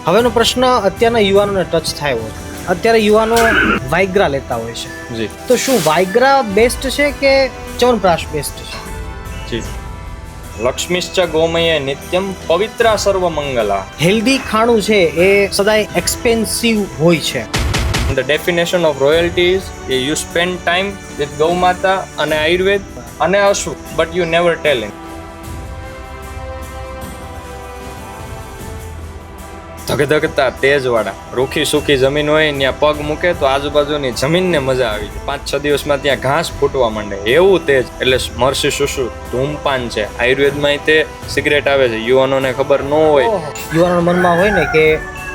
હવેનો પ્રશ્ન અત્યારના યુવાનોને ટચ થાય હોય. અત્યારે યુવાનો વાઇગ્રા લેતા હોય છે. જી તો શું વાઇગ્રા બેસ્ટ છે કે ચ્યવનપ્રાશ બેસ્ટ છે? જી લક્ષ્મીશ્ચ ગોમયે નિત્યમ પવિત્રા સર્વ મંગલા. હેલ્ધી ખાણું છે એ સદાય એક્સપેન્સિવ હોય છે. The definition of royalty is you spend time with ગૌ માતા અને આયુર્વેદ અને અશ્વ, but you never tell him. ધગધગતા તેજવાળા રૂખી સુખી જમીન હોય ત્યાં પગ મૂકે તો આજુબાજુની જમીનને મજા આવી જાય. 5-6 દિવસમાં ત્યાં ઘાસ ફૂટવા માંડે એવું તેજ. એટલે મરસી શુશુ ધૂમપાન છે. આયુર્વેદમાં તે સિગરેટ આવે છે, યુવાનોને ખબર ન હોય. યુવાનોના મનમાં હોય ને કે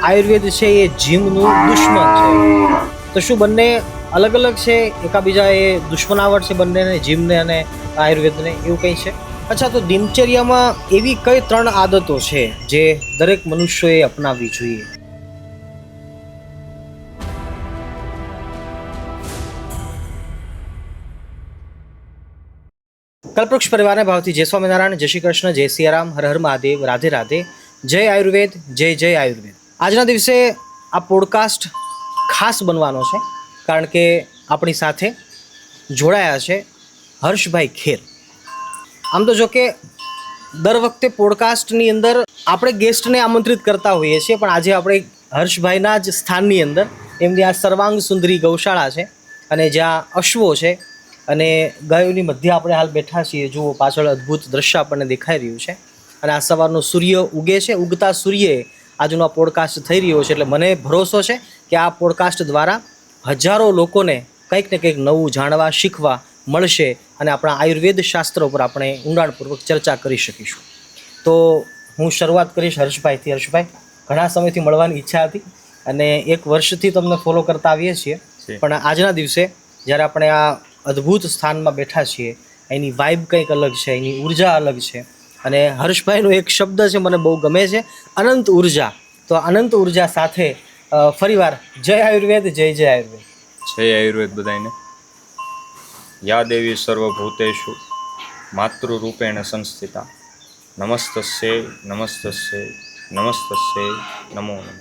આયુર્વેદ છે એ જીમનું દુશ્મન છે. તો શું બંને અલગ અલગ છે, એકાબીજા એ દુશ્મનાવટ છે બંનેને, જીમને અને આયુર્વેદને, એવું કંઈ છે? અચ્છા, તો દિનચર્યામાં એવી કઈ 3 આદતો છે જે દરેક મનુષ્યોએ અપનાવવી જોઈએ? કલ્પવૃક્ષ પરિવારને ભાવથી જય સ્વામિનારાયણ, જય શ્રી કૃષ્ણ, જય સિયારામ, હર હર મહાદેવ, રાધે રાધે, જય આયુર્વેદ, જય જય આયુર્વેદ. આજના દિવસે આ પોડકાસ્ટ ખાસ બનવાનો છે કારણ કે આપણી સાથે જોડાયા છે હર્ષભાઈ ખેર. આમ તો જો કે દર વખતે પોડકાસ્ટની અંદર આપણે ગેસ્ટને આમંત્રિત કરતા હોઈએ છીએ, પણ આજે આપણે હર્ષભાઈના જ સ્થાનની અંદર એમની આ સર્વાંગ સુંદરી ગૌશાળા છે અને જ્યાં અશ્વો છે અને ગાયોની મધ્ય આપણે હાલ બેઠા છીએ. જુઓ પાછળ અદ્ભુત દ્રશ્ય આપણને દેખાઈ રહ્યું છે અને આ સવારનો સૂર્ય ઉગે છે. ઉગતા સૂર્યે આજનો આ પોડકાસ્ટ થઈ રહ્યો છે. એટલે મને ભરોસો છે કે આ પોડકાસ્ટ દ્વારા હજારો લોકોને કંઈક ને કંઈક નવું જાણવા શીખવા મળશે અને આપણા આયુર્વેદ શાસ્ત્ર ઉપર આપણે ઊંડાણપૂર્વક ચર્ચા કરી શકીશું. તો હું શરૂઆત કરીશ હર્ષભાઈથી. હર્ષભાઈ, ઘણા સમયથી મળવાની ઈચ્છા હતી અને 1 વર્ષથી તમને ફોલો કરતા આવીએ છીએ, પણ આજના દિવસે જ્યારે આપણે આ અદ્ભુત સ્થાનમાં બેઠા છીએ, એની વાઇબ કંઈક અલગ છે, એની ઉર્જા અલગ છે. અને હર્ષભાઈનો એક શબ્દ છે મને બહુ ગમે છે, અનંત ઉર્જા. તો અનંત ઉર્જા સાથે ફરીવાર જય આયુર્વેદ, જય જય આયુર્વેદ. જય આયુર્વેદ બધાને. યા દેવી સર્વભૂતેષુ માતૃરૂપેણ સંસ્થિતા નમસ્તસ્ય નમસ્તસ્ય નમસ્તસ્ય નમો નમઃ.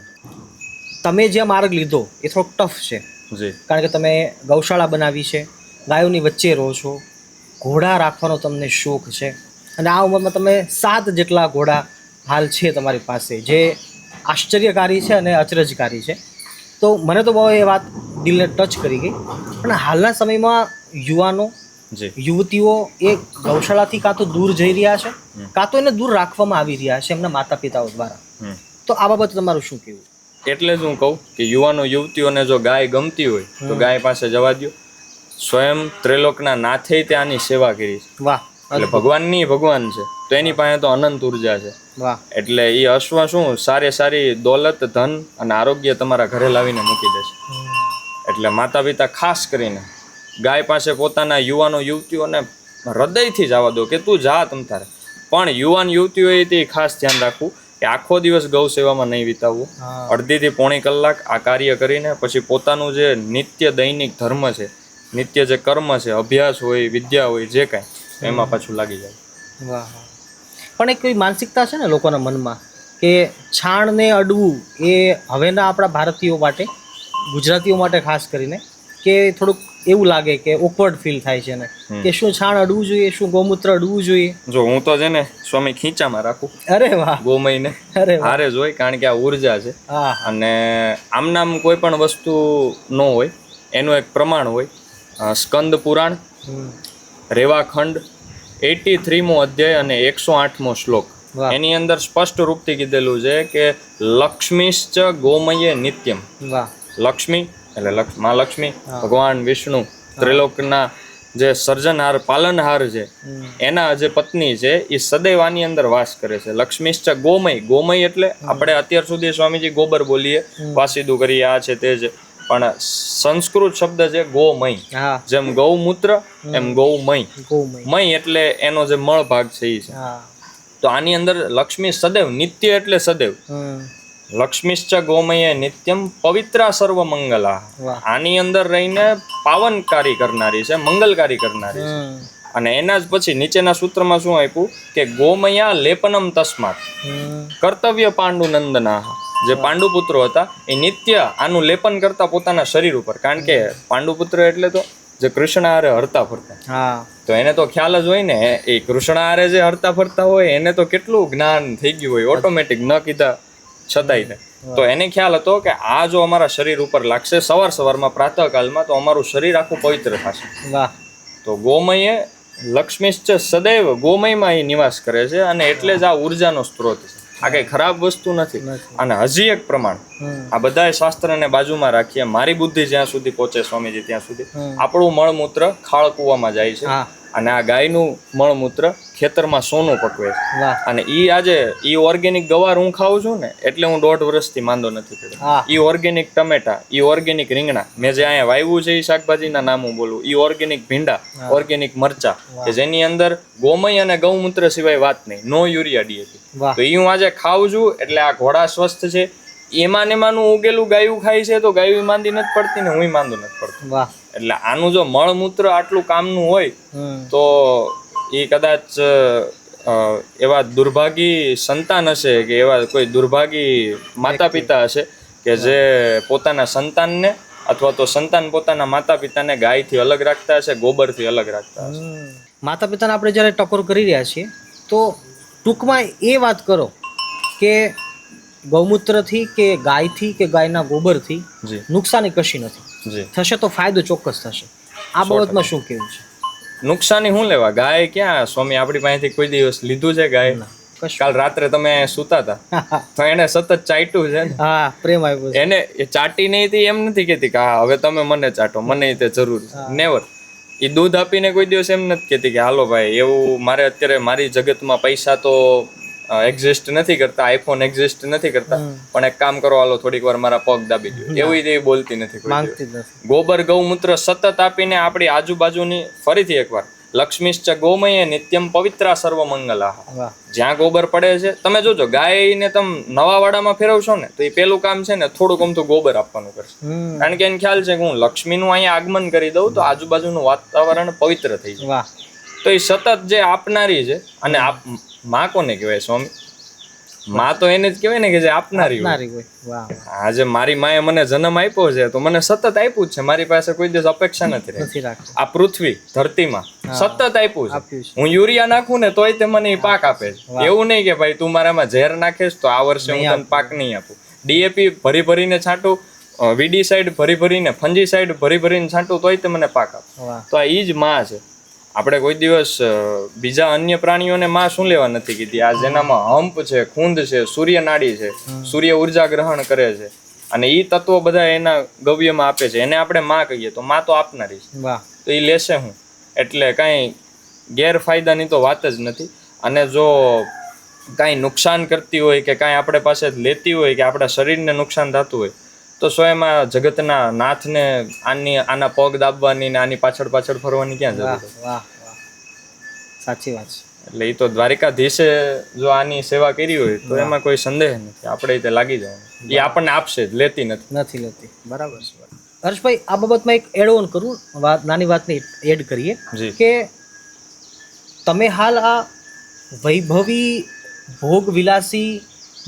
તમે જે માર્ગ લીધો એ થોડોક ટફ છે. જી કારણ કે તમે ગૌશાળા બનાવી છે, ગાયોની વચ્ચે રહો છો, ઘોડા રાખવાનો તમને શોખ છે અને આ ઉંમરમાં તમે 7 જેટલા ઘોડા હાલ છે તમારી પાસે, જે આશ્ચર્યકારી છે અને અચરજકારી છે. તો મને તો બહુ એ વાત દિલને ટચ કરી ગઈ. પણ હાલના સમયમાં યુવાનો, યુવતીઓ એ ગૌશાળાથી કાં તો દૂર જઈ રહ્યા છે, કાં તો એને દૂર રાખવામાં આવી રહ્યા છે એમના માતા પિતાઓ દ્વારા. તો આ બાબતે તમારું શું કહેવું? એટલે જ હું કહું કે યુવાનો યુવતીઓને જો ગાય ગમતી હોય તો ગાય પાસે જવા દો. સ્વયં ત્રિલોકના નાથે તે આની સેવા કરી છે. વાહ! એટલે ભગવાનની ભગવાન છે તો એની પાસે તો અનંત ઉર્જા છે. વાહ! એટલે એ અશ્વ શું સારી દોલત, ધન અને આરોગ્ય તમારા ઘરે લાવીને મૂકી દેશે. એટલે માતા પિતા ખાસ કરીને ગાય પાસે પોતાના યુવાનો યુવતીઓને હૃદયથી જવા દો કે તું જા તમ તારે. પણ યુવાન યુવતીઓએ તે ખાસ ધ્યાન રાખવું કે આખો દિવસ ગૌ સેવામાં નહીં વિતાવવું. 1.5 થી પોણી કલાક આ કાર્ય કરીને પછી પોતાનું જે નિત્ય દૈનિક ધર્મ છે, નિત્ય જે કર્મ છે, અભ્યાસ હોય, વિદ્યા હોય, જે કાંઈ એમાં પાછું લાગી જાય. વાહ! પણ એક કોઈ માનસિકતા છે ને લોકોના મનમાં કે છાણને અડવું એ હવેના આપણા ભારતીયો માટે, ગુજરાતીઓ માટે ખાસ કરીને, કે થોડુંક એવું લાગે કે ઓકવર્ડ ફીલ થાય છે ને કે શું છાણ અડવું જોઈએ, શું ગૌમૂત્ર અડવું જોઈએ? જો હું તો છે ને સ્વામી ખીચામાં રાખું. અરે વાહ! ગોમયને હારે જ હોય કારણ કે આ ઉર્જા છે. અને આમનામ કોઈ પણ વસ્તુ ન હોય, એનું એક પ્રમાણ હોય. સ્કંદ પુરાણ રેવાખંડ 83મો અધ્યાય અને 108મો શ્લોક, એની અંદર સ્પષ્ટ રૂપથી કીધેલું છે કે લક્ષ્મીશ્ચ ગોમયે નિત્યમ. લક્ષ્મી એટલે મા લક્ષ્મી, ભગવાન વિષ્ણુ, ત્રિલોકના જે સર્જનહાર, પાલનહાર છે, એના જે પત્ની છે એ સદૈવ આની અંદર વાસ કરે છે. લક્ષ્મીશ્ચ ગોમય. ગોમય એટલે આપણે અત્યાર સુધી સ્વામીજી ગોબર બોલીએ, વાસીદું કરીએ, આ છે તે છે, પણ સંસ્કૃત શબ્દ છે ગોમય. જેમ ગૌમૂત્ર એમ ગૌમય. મય એટલે એનો જે મળ ભાગ છે એ છે. તો આની અંદર લક્ષ્મી સદૈવ, નિત્ય એટલે સદૈવ. લક્ષ્મીશ્ચ ગોમયે નિત્યમ પવિત્રા સર્વ મંગલા. આની અંદર રહીને પાવનકારી કરનારી છે, મંગલકારી કરનારી છે. અને એના જ પછી નીચેના સૂત્રમાં શું આપ્યું કે ગોમયા લેપનમ તસ્માત કર્તવ્ય પાંડુ નંદના. જે પાંડુપુત્રો હતા એ નિત્ય આનું લેપન કરતા પોતાના શરીર ઉપર, કારણ કે પાંડુપુત્ર એટલે તો જે કૃષ્ણ હારે હરતા ફરતા. હા તો એને તો ખ્યાલ જ હોય ને, એ કૃષ્ણ હારે જે હરતા ફરતા હોય એને તો કેટલું જ્ઞાન થઈ ગયું હોય ઓટોમેટિક, ન કીધા છતાંય. તો એને ખ્યાલ હતો કે આ જો અમારા શરીર ઉપર લાગશે સવારમાં પ્રાતઃકાલમાં, તો અમારું શરીર આખું પવિત્ર થશે. વાહ. તો ગોમય લક્ષ્મીશ્ચ સદૈવ, ગોમયમાં એ નિવાસ કરે છે, અને એટલે જ આ ઉર્જાનો સ્ત્રોત છે. આ કઈ ખરાબ વસ્તુ નથી. અને હજી એક પ્રમાણ, આ બધા શાસ્ત્રને બાજુમાં રાખીએ, મારી બુદ્ધિ જ્યાં સુધી પહોંચે સ્વામીજી ત્યાં સુધી, આપણું મળમૂત્ર ખાળ કૂવામાં જાય છે, અને આ ગાયનું મળમૂત્ર ખેતરમાં સોનું પકવે છે. અને ઈ આજે ઈ ઓર્ગેનિક ગવાર હું ખાઉં છું ને, એટલે હું 1.5 વર્ષથી માંદો નથી પડ્યો. ઈ ઓર્ગેનિક ટમેટા, ઈ ઓર્ગેનિક રીંગણા, મેં જે અહીંયા વાવ્યું છે એ શાકભાજીના નામ હું બોલું, ઈ ઓર્ગેનિક ભીંડા, ઓર્ગેનિક મરચા, કે જેની અંદર ગોમય અને ગૌમૂત્ર સિવાય વાત નહીં, નો યુરિયા ડીએપી. તો ઈ હું આજે ખાઉં છું, એટલે આ ઘોડા સ્વસ્થ છે. એમાં ને એમાંનું ઉગેલું ગાયું ખાય છે, તો ગાયું માંદી નથી પડતી ને હું માંદો નથી પડતો. એટલે આનું જો મળમૂત્ર આટલું કામનું હોય, તો એ કદાચ એવા દુર્ભાગી સંતાન હશે, કે એવા કોઈ દુર્ભાગી માતા પિતા હશે, કે જે પોતાના સંતાનને અથવા તો સંતાન પોતાના માતા પિતાને ગાયથી અલગ રાખતા હશે, ગોબરથી અલગ રાખતા હશે. માતા પિતાને આપણે જ્યારે ટકોર કરી રહ્યા છીએ, તો ટૂંકમાં એ વાત કરો કે ગૌમૂત્રથી કે ગાયથી કે ગાયના ગોબરથી નુકસાની કશી નથી, થશે તો ફાયદો ચોક્કસ થશે. આ બાબતમાં શું કેવું છે? નુકસાની શું લેવા? ગાય ક્યાં સ્વામી આપણી પાસેથી કોઈ દિવસ લીધું છે ગાય? કાલ રાત્રે તમે સુતા હતા તો એને સતત ચાટ્યું છે ને. હા, પ્રેમ આવ્યો છે એને. એ ચાટી નહીં હતી એમ નથી કહેતી કે હા હવે તમે મને ચાટો, મને તે જરૂર છે, નેવર. એ દૂધ આપીને કોઈ દિવસ એમ નથી કહેતી કે હાલો ભાઈ એવું મારે અત્યારે મારી જગતમાં પૈસા તો એક્ઝિસ્ટ નથી કરતા, આઈફોન એક્ઝિસ્ટ નથી કરતા, પણ એક કામ કરો હાલો થોડીક વાર મારા પગ દાબી દો, એવું એ બોલતી નથી. ગોબર ગૌમૂત્ર સતત આપીને આપણી આજુબાજુની, ફરીથી એકવાર, લક્ષ્મીશ્ચ ગોમયે નિત્યમ પવિત્રા સર્વ મંગલા. જ્યાં ગોબર પડે છે, તમે જોજો ગાયને તમે નવા વાડામાં ફેરવશો ને, તો એ પેલું કામ છે ને થોડુંક અમથું ગોબર આપવાનું કરશે, કારણ કે એને ખ્યાલ છે કે હું લક્ષ્મીનું અહીંયા આગમન કરી દઉં તો આજુબાજુનું વાતાવરણ પવિત્ર થઈ જાય. તો એ સતત જે આપનારી છે, અને માં કોને કહેવાય સ્વામી? માં તો એને જ કહેવાય ને કે જે આપનારી હોય. આજે મારી માએ મને જન્મ આપ્યો છે, તો મને સતત આપ્યું જ છે, મારી પાસે કોઈ દિવસ અપેક્ષા નથી રહી. આ પૃથ્વી ધરતીમાં સતત આપ્યું છે. હું યુરિયા નાખું ને તોય તે મને પાક આપે છે. એવું નહીં કે ભાઈ તું મારામાં ઝેર નાખીશ તો આ વર્ષે હું તને પાક નહીં આપું. ડીએપી ભરી ભરીને છાંટું, વીડી સાઈડ ભરી ભરીને, ફંજી સાઈડ ભરી ભરીને છાંટું તોય તે મને પાક આપે. તો આ ઈ જ માં છે. આપણે કોઈ દિવસ બીજા અન્ય પ્રાણીઓને માં શું લેવા નથી કીધી. આ જેનામાં હંપ છે, ખૂંદ છે, સૂર્ય નાડી છે, સૂર્ય ઉર્જા ગ્રહણ કરે છે, અને ઈ તત્વો બધા એના ગવ્યમાં આપે છે, એને આપણે માં કહીએ, તો માં તો આપનારી છે. તો એ લેશે હું, એટલે કાંઈ ગેરફાયદાની તો વાત જ નથી. અને જો કાંઈ નુકસાન કરતી હોય કે કાંઈ આપણે પાસે લેતી હોય કે આપણા શરીરને નુકસાન થતું હોય, તો સ્વયં જગતના નાથને આના પગ દાબવાની ને આની પાછળ પાછળ ફરવાની ક્યાં જરૂર છે? સાચી વાત છે. એટલે એ તો દ્વારિકાધીશે જો આની સેવા કરી હોય તો એમાં કોઈ સંદેહ નથી, આપણે તે લાગી જવાનું. એ આપણને આપશે જ, લેતી નથી લેતી. બરાબર છે. હર્ષભાઈ, આ બાબતમાં એક એડ ઓન કરું, નાની વાતને એડ કરીએ કે તમે હાલ આ વૈભવી ભોગ વિલાસી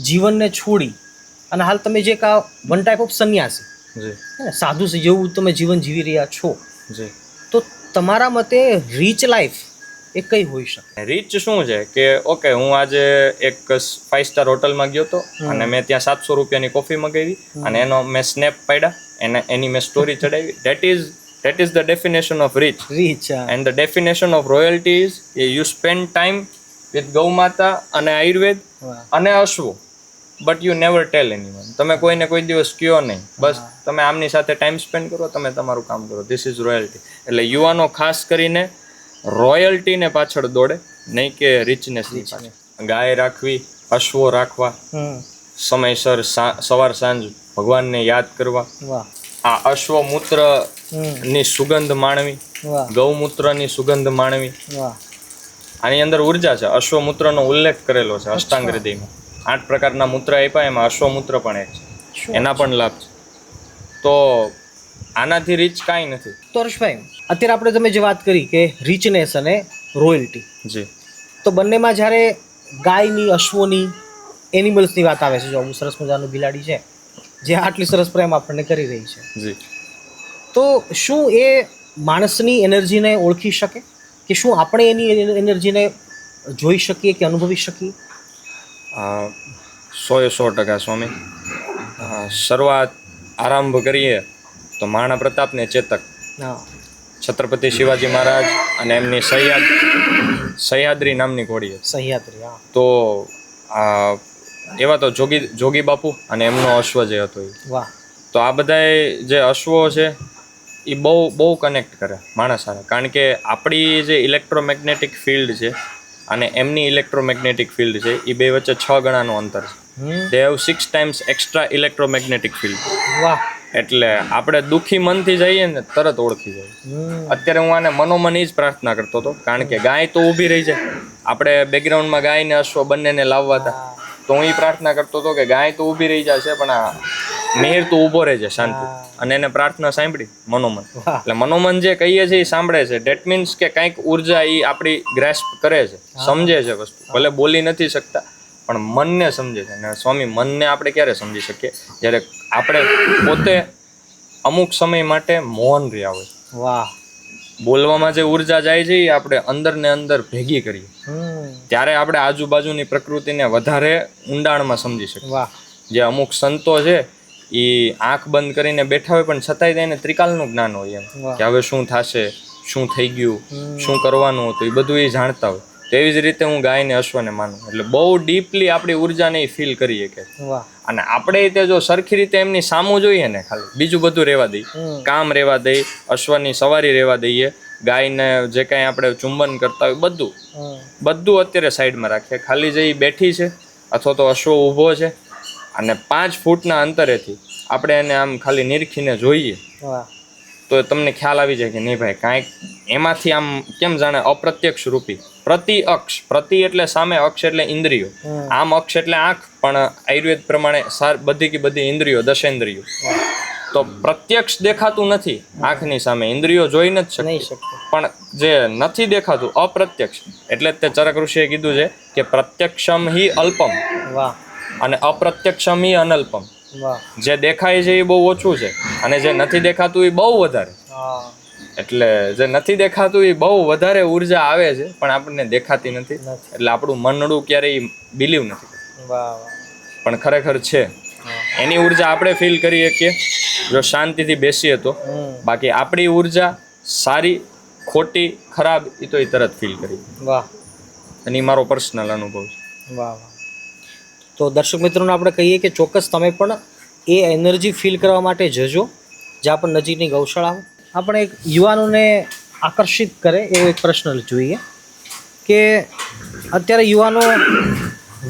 જીવનને છોડી અને હાલ તમે જે વન ટાઈપ ઓફ સંન્યાસી, સાધુ જેવું તમે જીવન જીવી રહ્યા છો, તો તમારા મતે રીચ લાઈફ એ કઈ હોઈ શકે? રીચ શું છે કે ઓકે, હું આજે એક 5 સ્ટાર હોટલમાં ગયો હતો અને મેં ત્યાં 700 રૂપિયાની કોફી મંગાવી અને એનો મેં સ્નેપ પાડ્યા, એની મેં સ્ટોરી ચડાવી. that is the definition of rich. And the definition of royalty is you spend time with ગૌ માતા અને આયુર્વેદ અને અશ્વો, but you never tell anyone. તમે કોઈને કોઈ દિવસ કયો નહીં, બસ તમે આમની સાથે ટાઈમ સ્પેન્ડ કરો, તમે તમારું કામ કરો. This is royalty. એટલે યુવાનો ખાસ કરીને રોયલ્ટીને પાછળ દોડે, નહીં કે રિચનેસની પાછળ. ગાય રાખવી, અશ્વો રાખવા, સમયસર સવાર સાંજ ભગવાનને યાદ કરવા, આ અશ્વમૂત્ર ની સુગંધ માણવી, ગૌમૂત્રની સુગંધ માણવી. આની અંદર ઉર્જા છે. અશ્વમૂત્રનો ઉલ્લેખ કરેલો છે અષ્ટાંગ હૃદયમાં. 8 પ્રકારના મૂત્ર આપ્યા, એમાં અશ્વમૂત્ર પણ એક છે, એના પણ લાભ છે. તો આનાથી રીચ કાંઈ નથી. તો હર્ષભાઈ, અત્યારે આપણે તમે જે વાત કરી કે રિચનેસ અને રોયલ્ટી, જી, તો બંનેમાં જ્યારે ગાયની, અશ્વોની એનિમલ્સની વાત આવે છે, જો આવું સરસ મજાનું બિલાડી છે જે આટલી સરસ પ્રેમ આપણને કરી રહી છે, જી. તો શું એ માણસની એનર્જીને ઓળખી શકે કે શું આપણે એની એનર્જીને જોઈ શકીએ કે અનુભવી શકીએ? 100% સ્વામી. શરૂઆત આરંભ કરીએ તો મહારાણા પ્રતાપ ને ચેતક, હા, છત્રપતિ શિવાજી મહારાજ અને એમની સહ્યાદ્રી નામની ઘોડી હતી. સહ્યાદ્રી, હા. તો એવા તો જોગી બાપુ અને એમનો અશ્વ જે હતો એ. વાહ. તો આ બધાય જે અશ્વો છે એ બહુ કનેક્ટ કરે માણસ સાથે, કારણ કે આપણી જે ઇલેક્ટ્રોમેગ્નેટિક ફિલ્ડ છે અને એમની ઇલેક્ટ્રોમેગ્નેટિક ફિલ્ડ છે એ બે વચ્ચે 6 ગણાનું અંતર છે. They have 6 times extra electromagnetic field. વાહ. એટલે આપણે દુઃખી મનથી જઈએ ને તરત ઓળખી જાય. અત્યારે હું આને મનોમન જ પ્રાર્થના કરતો હતો, કારણ કે ગાય તો ઊભી રહી જાય. આપણે બેકગ્રાઉન્ડમાં ગાય ને અશ્વ બંનેને લાવવા હતા, તો હું એ પ્રાર્થના કરતો હતો કે ગાય તો ઊભી રહી જશે પણ આ મિહિર તો ઊભો રહેજે શાંતિ. અને એને પ્રાર્થના સાંભળી મનોમન. એટલે મનોમન જે કહીએ છીએ એ સાંભળે છે. ડેટ મીન્સ કે કંઈક ઉર્જા એ આપણી ગ્રેસ્પ કરે છે, સમજે છે વસ્તુ. ભલે બોલી નથી શકતા પણ મનને સમજે છે. અને સ્વામી, મનને આપણે ક્યારે સમજી શકીએ? જ્યારે આપણે પોતે અમુક સમય માટે મૌન રહ્યા હોય. વાહ. બોલવામાં જે ઉર્જા જાય છે એ આપણે અંદર ને અંદર ભેગી કરીએ, ત્યારે આપણે આજુબાજુની પ્રકૃતિને વધારે ઊંડાણમાં સમજી શકીએ. વાહ. જે અમુક સંતો છે એ આંખ બંધ કરીને બેઠા હોય પણ છતાંય તેને ત્રિકાલનું જ્ઞાન હોય, એમ કે હવે શું થશે, શું થઈ ગયું, શું કરવાનું હતું, એ બધું એ જાણતા હોય. તેવી જ રીતે હું ગાયને અશ્વને માનું. એટલે બહુ ડીપલી આપણી ઉર્જાને એ ફીલ કરીએ કે. અને આપણે તે જો સરખી રીતે એમની સામું જોઈએ ને, ખાલી બીજું બધું રહેવા દઈએ, કામ રહેવા દઈએ, અશ્વની સવારી રહેવા દઈએ, ગાયને જે કાંઈ આપણે ચુંબન કરતા હોય બધું અત્યારે સાઈડમાં રાખીએ. ખાલી જે બેઠી છે અથવા તો અશ્વ ઊભો છે અને 5 ફૂટના અંતરેથી આપણે એને આમ ખાલી નિરખીને જોઈએ તો તમને ખ્યાલ આવી જાય કે નહીં ભાઈ, કાંઈક એમાંથી આમ કેમ જાણે અપ્રત્યક્ષ રૂપી પ્રતિ એટલે સામે, અક્ષ એટલે ઇન્દ્રિયો, આમ અક્ષ એટલે આંખ, પણ આયુર્વેદ પ્રમાણે બધી ઇન્દ્રિયો, 10 ઇન્દ્રિયો. તો પ્રત્યક્ષ દેખાતું નથી આંખની સામે, ઇન્દ્રિયો જોઈ નથી શકતી, પણ જે નથી દેખાતું અપ્રત્યક્ષ, એટલે તે ચરક ઋષિએ કીધું છે કે પ્રત્યક્ષમ હિ અલ્પમ અને અપ્રત્યક્ષમ હિ અનલ્પમ. જે દેખાય છે એ બહુ ઓછું છે અને જે નથી દેખાતું એ બહુ વધારે. એટલે જે નથી દેખાતું એ બહુ વધારે ઉર્જા આવે છે પણ આપણને દેખાતી નથી. એટલે આપણું મનડું ક્યારેય બિલીવ નથી, પણ ખરેખર છે. એની ઉર્જા આપણે ફીલ કરી શકીએ જો શાંતિથી બેસીએ તો. બાકી આપણી ઉર્જા સારી, ખોટી, ખરાબ એ તો એ તરત ફીલ કરી. વાહ. અને એ મારો પર્સનલ અનુભવ છે. વાહ. તો દર્શક મિત્રોને આપણે કહીએ કે ચોક્કસ તમે પણ એ એનર્જી ફીલ કરવા માટે જજો જ્યાં પણ નજીકની ગૌશાળા હોય. આપણે એક યુવાનોને આકર્ષિત કરે એવો એક પ્રશ્ન જોઈએ કે અત્યારે યુવાનો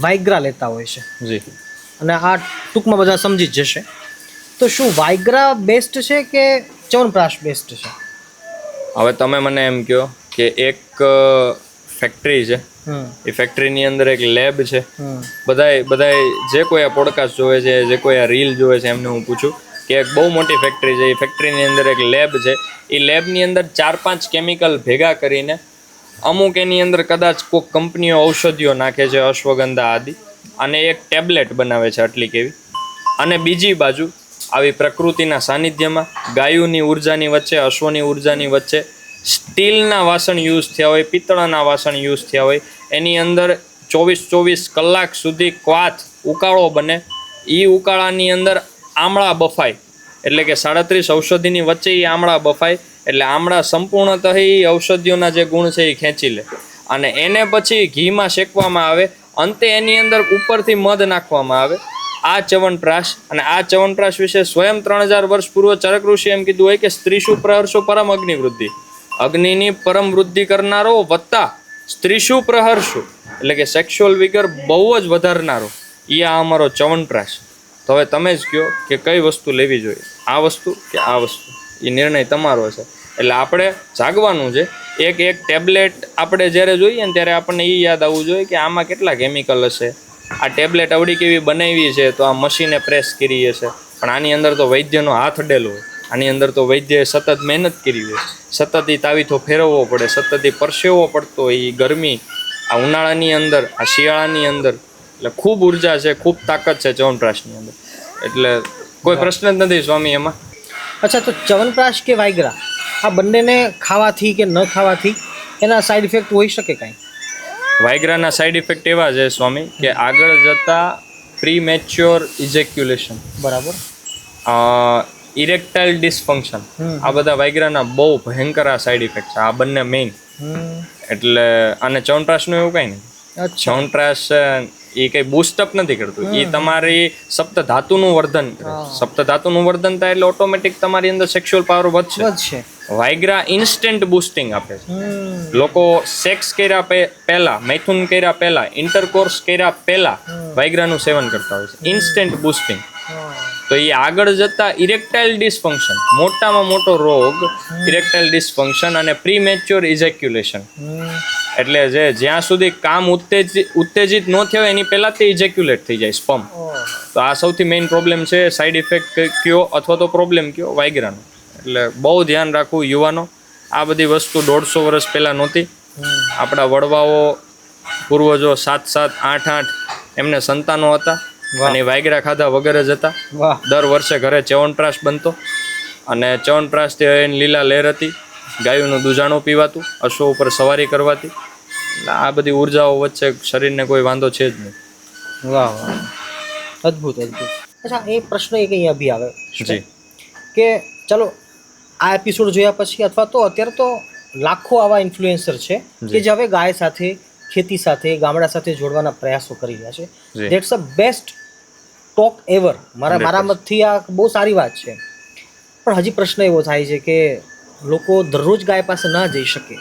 વાઇગ્રા લેતા હોય છે, જી, અને આ ટૂંકમાં બધા સમજી જ જશે. તો શું વાઇગ્રા બેસ્ટ છે કે ચ્યવનપ્રાશ બેસ્ટ છે? હવે તમે મને એમ કહો કે એક ફેક્ટરી છે, એ ફેક્ટરીની અંદર એક લેબ છે. બધાય જે કોઈ આ પોડકાસ્ટ જોવે છે, જે કોઈ આ રીલ જોવે છે, એમને હું પૂછું કે એક બહુ મોટી ફેક્ટરી છે, એ ફેક્ટરીની અંદર એક લેબ છે. એ લેબની અંદર 4-5 કેમિકલ ભેગા કરીને અમુક એની અંદર કદાચ કોઈક કંપનીઓ ઔષધિઓ નાખે છે, અશ્વગંધા આદિ, અને એક ટેબ્લેટ બનાવે છે આટલી કેવી. અને બીજી બાજુ આવી પ્રકૃતિના સાનિધ્યમાં ગાયોની ઉર્જાની વચ્ચે, અશ્વની ઉર્જાની વચ્ચે સ્ટીલના વાસણ યુઝ થયા હોય, પિત્તળના વાસણ યુઝ થયા હોય, એની અંદર 24 કલાક સુધી ક્વાથ ઉકાળો બને. એ ઉકાળાની અંદર આમળા બફાય, એટલે કે 37 ઔષધિની વચ્ચે એ આમળા બફાય. એટલે આમળા સંપૂર્ણતઃ એ ઔષધિઓના જે ગુણ છે એ ખેંચી લે, અને એને પછી ઘીમાં શેકવામાં આવે. અંતે એની અંદર ઉપરથી મધ નાખવામાં આવે. આ ચ્યવનપ્રાશ. અને આ ચ્યવનપ્રાશ વિશે સ્વયં 3000 વર્ષ પૂર્વ ચરક ઋષિ એમ કીધું હોય કે સ્ત્રીશુ પ્રહર્ષો પરમ અગ્નિવૃદ્ધિ, અગ્નિની પરમ વૃદ્ધિ કરનારો વત્તા સ્ત્રીશુ પ્રહર્ષો, એટલે કે સેક્સ્યુઅલ વિગર બહુ જ વધારનારો એ આ અમારો ચ્યવનપ્રાશ. તો હવે તમે જ કહો કે કઈ વસ્તુ લેવી જોઈએ, આ વસ્તુ કે આ વસ્તુ? એ નિર્ણય તમારો છે. એટલે આપણે જાગવાનું છે. એક ટેબ્લેટ આપણે જ્યારે જોઈએ ને ત્યારે આપણને એ યાદ આવવું જોઈએ કે આમાં કેટલા કેમિકલ હશે. આ ટેબ્લેટ અવડી કેવી બનાવી છે તો આ મશીને પ્રેસ કરી હશે, પણ આની અંદર તો વૈદ્યનો હાથ અડેલો હોય. આની અંદર તો વૈદ્યએ સતત મહેનત કરી હોય, સતત એ તાવીથો ફેરવવો પડે, સતત એ પરસેવો પડતો હોય. એ ગરમી, આ ઉનાળાની અંદર, આ શિયાળાની અંદર એટલે ખૂબ ઉર્જા છે, ખૂબ તાકાત છે ચ્યવનપ્રાશની અંદર, એટલે કોઈ પ્રશ્ન જ નથી સ્વામી એમાં. અચ્છા, તો ચ્યવનપ્રાશ કે વાયગ્રા આ બંનેને ખાવાથી કે ન ખાવાથી એના સાઈડ ઇફેક્ટ હોઈ શકે કાંઈ? વાયગ્રાના સાઈડ ઇફેક્ટ એવા છે સ્વામી કે આગળ જતા પ્રીમેચ્યોર ઇજેક્યુલેશન, બરાબર, ઇરેક્ટાઇલ ડિસફંક્શન, આ બધા વાયગ્રાના બહુ ભયંકર આ સાઈડ ઇફેક્ટ છે, આ બંને મેઇન. એટલે અને ચ્યવનપ્રાશનું એવું કંઈ નહીં. ચ્યવનપ્રાશ એ કંઈ બૂસ્ટઅપ નથી કરતું, એ તમારી સપ્તધાતુનું વર્ધન કરે. સપ્તધાતુનું વર્ધન થાય એટલે ઓટોમેટિક તમારી અંદર સેક્સ્યુઅલ પાવર વધશે. વાયગ્રા ઇન્સ્ટન્ટ બૂસ્ટિંગ આપે છે. લોકો સેક્સ કર્યા પહેલા, મૈથુન કર્યા પહેલા, ઇન્ટરકોર્સ કર્યા પહેલા વાયગ્રાનું સેવન કરતા હોય છે, ઇન્સ્ટન્ટ બૂસ્ટિંગ. તો એ આગળ જતા ઇરેક્ટાઇલ ડિસફંક્શન, મોટામાં મોટો રોગ ઇરેક્ટાઇલ ડિસફંક્શન અને પ્રીમેચ્યોર ઇજેક્યુલેશન, એટલે જે જ્યાં સુધી કામ ઉત્તેજિત ન થયો એની પહેલા તે ઇજેક્યુલેટ થઈ જાય સ્પમ. તો આ સૌથી મેઇન પ્રોબ્લેમ છે, સાઈડ ઇફેક્ટ કયો અથવા તો પ્રોબ્લેમ કયો વાયગ્રાનો. એટલે બહુ ધ્યાન રાખવું યુવાનો. આ બધી વસ્તુ 150 વર્ષ પહેલાં નહોતી. આપણા વડવાઓ પૂર્વજો 7-7, 8-8 એમને સંતાનો હતા અને વાયગ્રા ખાધા વગર જ હતા. દર વર્ષે ઘરે ચ્યવનપ્રાશ બનતો અને ચ્યવનપ્રાશથી એની લીલા લહેર હતી, ગાયોનું દૂધાણું પીવાતું, અશ્વ ઉપર સવારી કરવાતી. એટલે આ બધી ઉર્જાઓ વચ્ચે શરીરને કોઈ વાંધો છે જ નહીં. વાહ વાહ, અદ્ભુત અદ્ભુત. અચ્છા, એ પ્રશ્ન એક અહીંયા બી આવે જી કે ચલો આ એપિસોડ જોયા પછી અથવા તો અત્યારે તો લાખો આવા ઇન્ફ્લુએન્સર છે કે જે હવે ગાય સાથે, ખેતી સાથે, ગામડા સાથે જોડવાના પ્રયાસો કરી રહ્યા છે. That's a best talk ever. મારા મતથી આ બહુ સારી વાત છે. પણ હજી પ્રશ્ન એવો થાય છે કે લોકો દરરોજ ગાય પાસે ના જઈ શકે,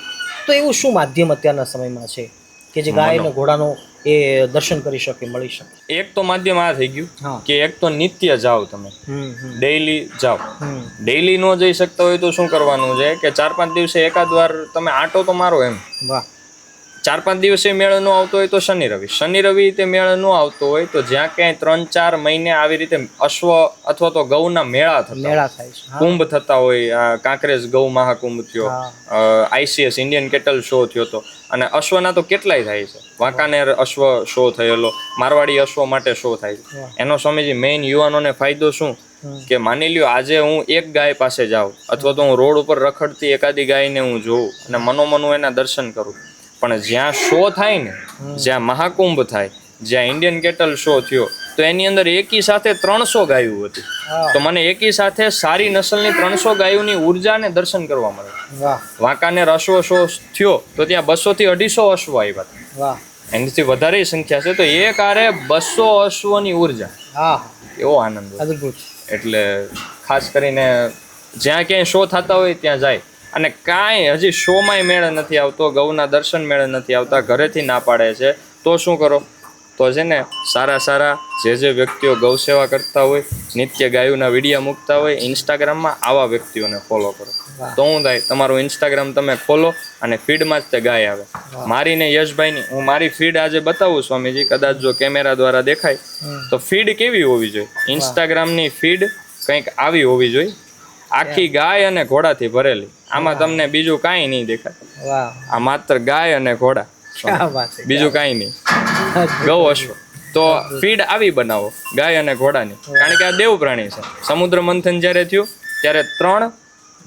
તો એવું શું માધ્યમ અત્યારના સમયમાં છે કે જે ગાય અને ઘોડાનો એ દર્શન કરી શકે, મળી શકે? એક તો માધ્યમ આ થઈ ગયું કે એક તો નિત્ય જાઓ, તમે ડેઈલી જાઓ. ડેઈલી ન જઈ શકતા હોય તો શું કરવાનું છે કે 4-5 દિવસે એકાદ વાર તમે આંટો તો મારો એમ. વાહ. 4-5 દિવસે મેળ ન આવતો હોય તો શનિ રવિ તે મેળ ન આવતો હોય તો જ્યાં ક્યાંય 3-4 મહિને આવી રીતે અશ્વ અથવા તો ગૌના મેળા થાય છે, કુંભ થતા હોય. કાંકરેજ ગૌ મહાકુંભ થયો, ICS ઇન્ડિયન કેટલ શો થયો હતો, અને અશ્વના તો કેટલાય થાય છે. વાંકાનેર અશ્વ શો થયેલો, મારવાડી અશ્વ માટે શો થાય છે. એનો સ્વામીજી મેઇન યુવાનોને ફાયદો શું કે માની લ્યો આજે હું એક ગાય પાસે જાઉં અથવા તો હું રોડ ઉપર રખડતી એકાદી ગાયને હું જોઉં અને મનોમનું એના દર્શન કરું. પણ જ્યાં શો થાય ને, જ્યાં મહાકુંભ થાય, જ્યાં ઇન્ડિયન કેટલ શો થયો, તો એની અંદર એકી સાથે 300 ગાયો હતી. તો મને એકી સાથે સારી નસલની 300 ગાયોની ઉર્જાને દર્શન કરવા મળે. વાંકાનેર અશ્વ શો થયો તો ત્યાં 200 થી 250 અશ્વ આવ્યા. એનાથી વધારે સંખ્યા છે, તો એક આરે 200 અશ્વની ઉર્જા, એવો આનંદ. એટલે ખાસ કરીને જ્યાં ક્યાંય શો થતા હોય ત્યાં જાય. અને કાંઈ હજી શોમાંય મેળ નથી આવતો, ગૌના દર્શન મેળ નથી આવતા, ઘરેથી ના પાડે છે, તો શું કરો? તો છે ને સારા જે વ્યક્તિઓ ગૌ સેવા કરતા હોય, નિત્ય ગાયોના વિડીયો મૂકતા હોય ઇન્સ્ટાગ્રામમાં, આવા વ્યક્તિઓને ફોલો કરો. તો શું થાય, તમારું ઇન્સ્ટાગ્રામ તમે ખોલો અને ફીડમાં જ તે ગાય આવે. મારી ને યશભાઈની હું મારી ફીડ આજે બતાવું સ્વામીજી, કદાચ જો કેમેરા દ્વારા દેખાય તો ફીડ કેવી હોવી જોઈએ? ઇન્સ્ટાગ્રામની ફીડ કંઈક આવી હોવી જોઈએ, આખી ગાય અને ઘોડાથી ભરેલી. આમાં તમને બીજું કાંઈ નહીં દેખાય. આ માત્ર ગાય અને ઘોડા, બીજું કાંઈ નહીં, ગૌ અશ્વ. તો ફીડ આવી બનાવો ગાય અને ઘોડાની, કારણ કે આ દેવ પ્રાણી છે. સમુદ્ર મંથન જ્યારે થયું ત્યારે 3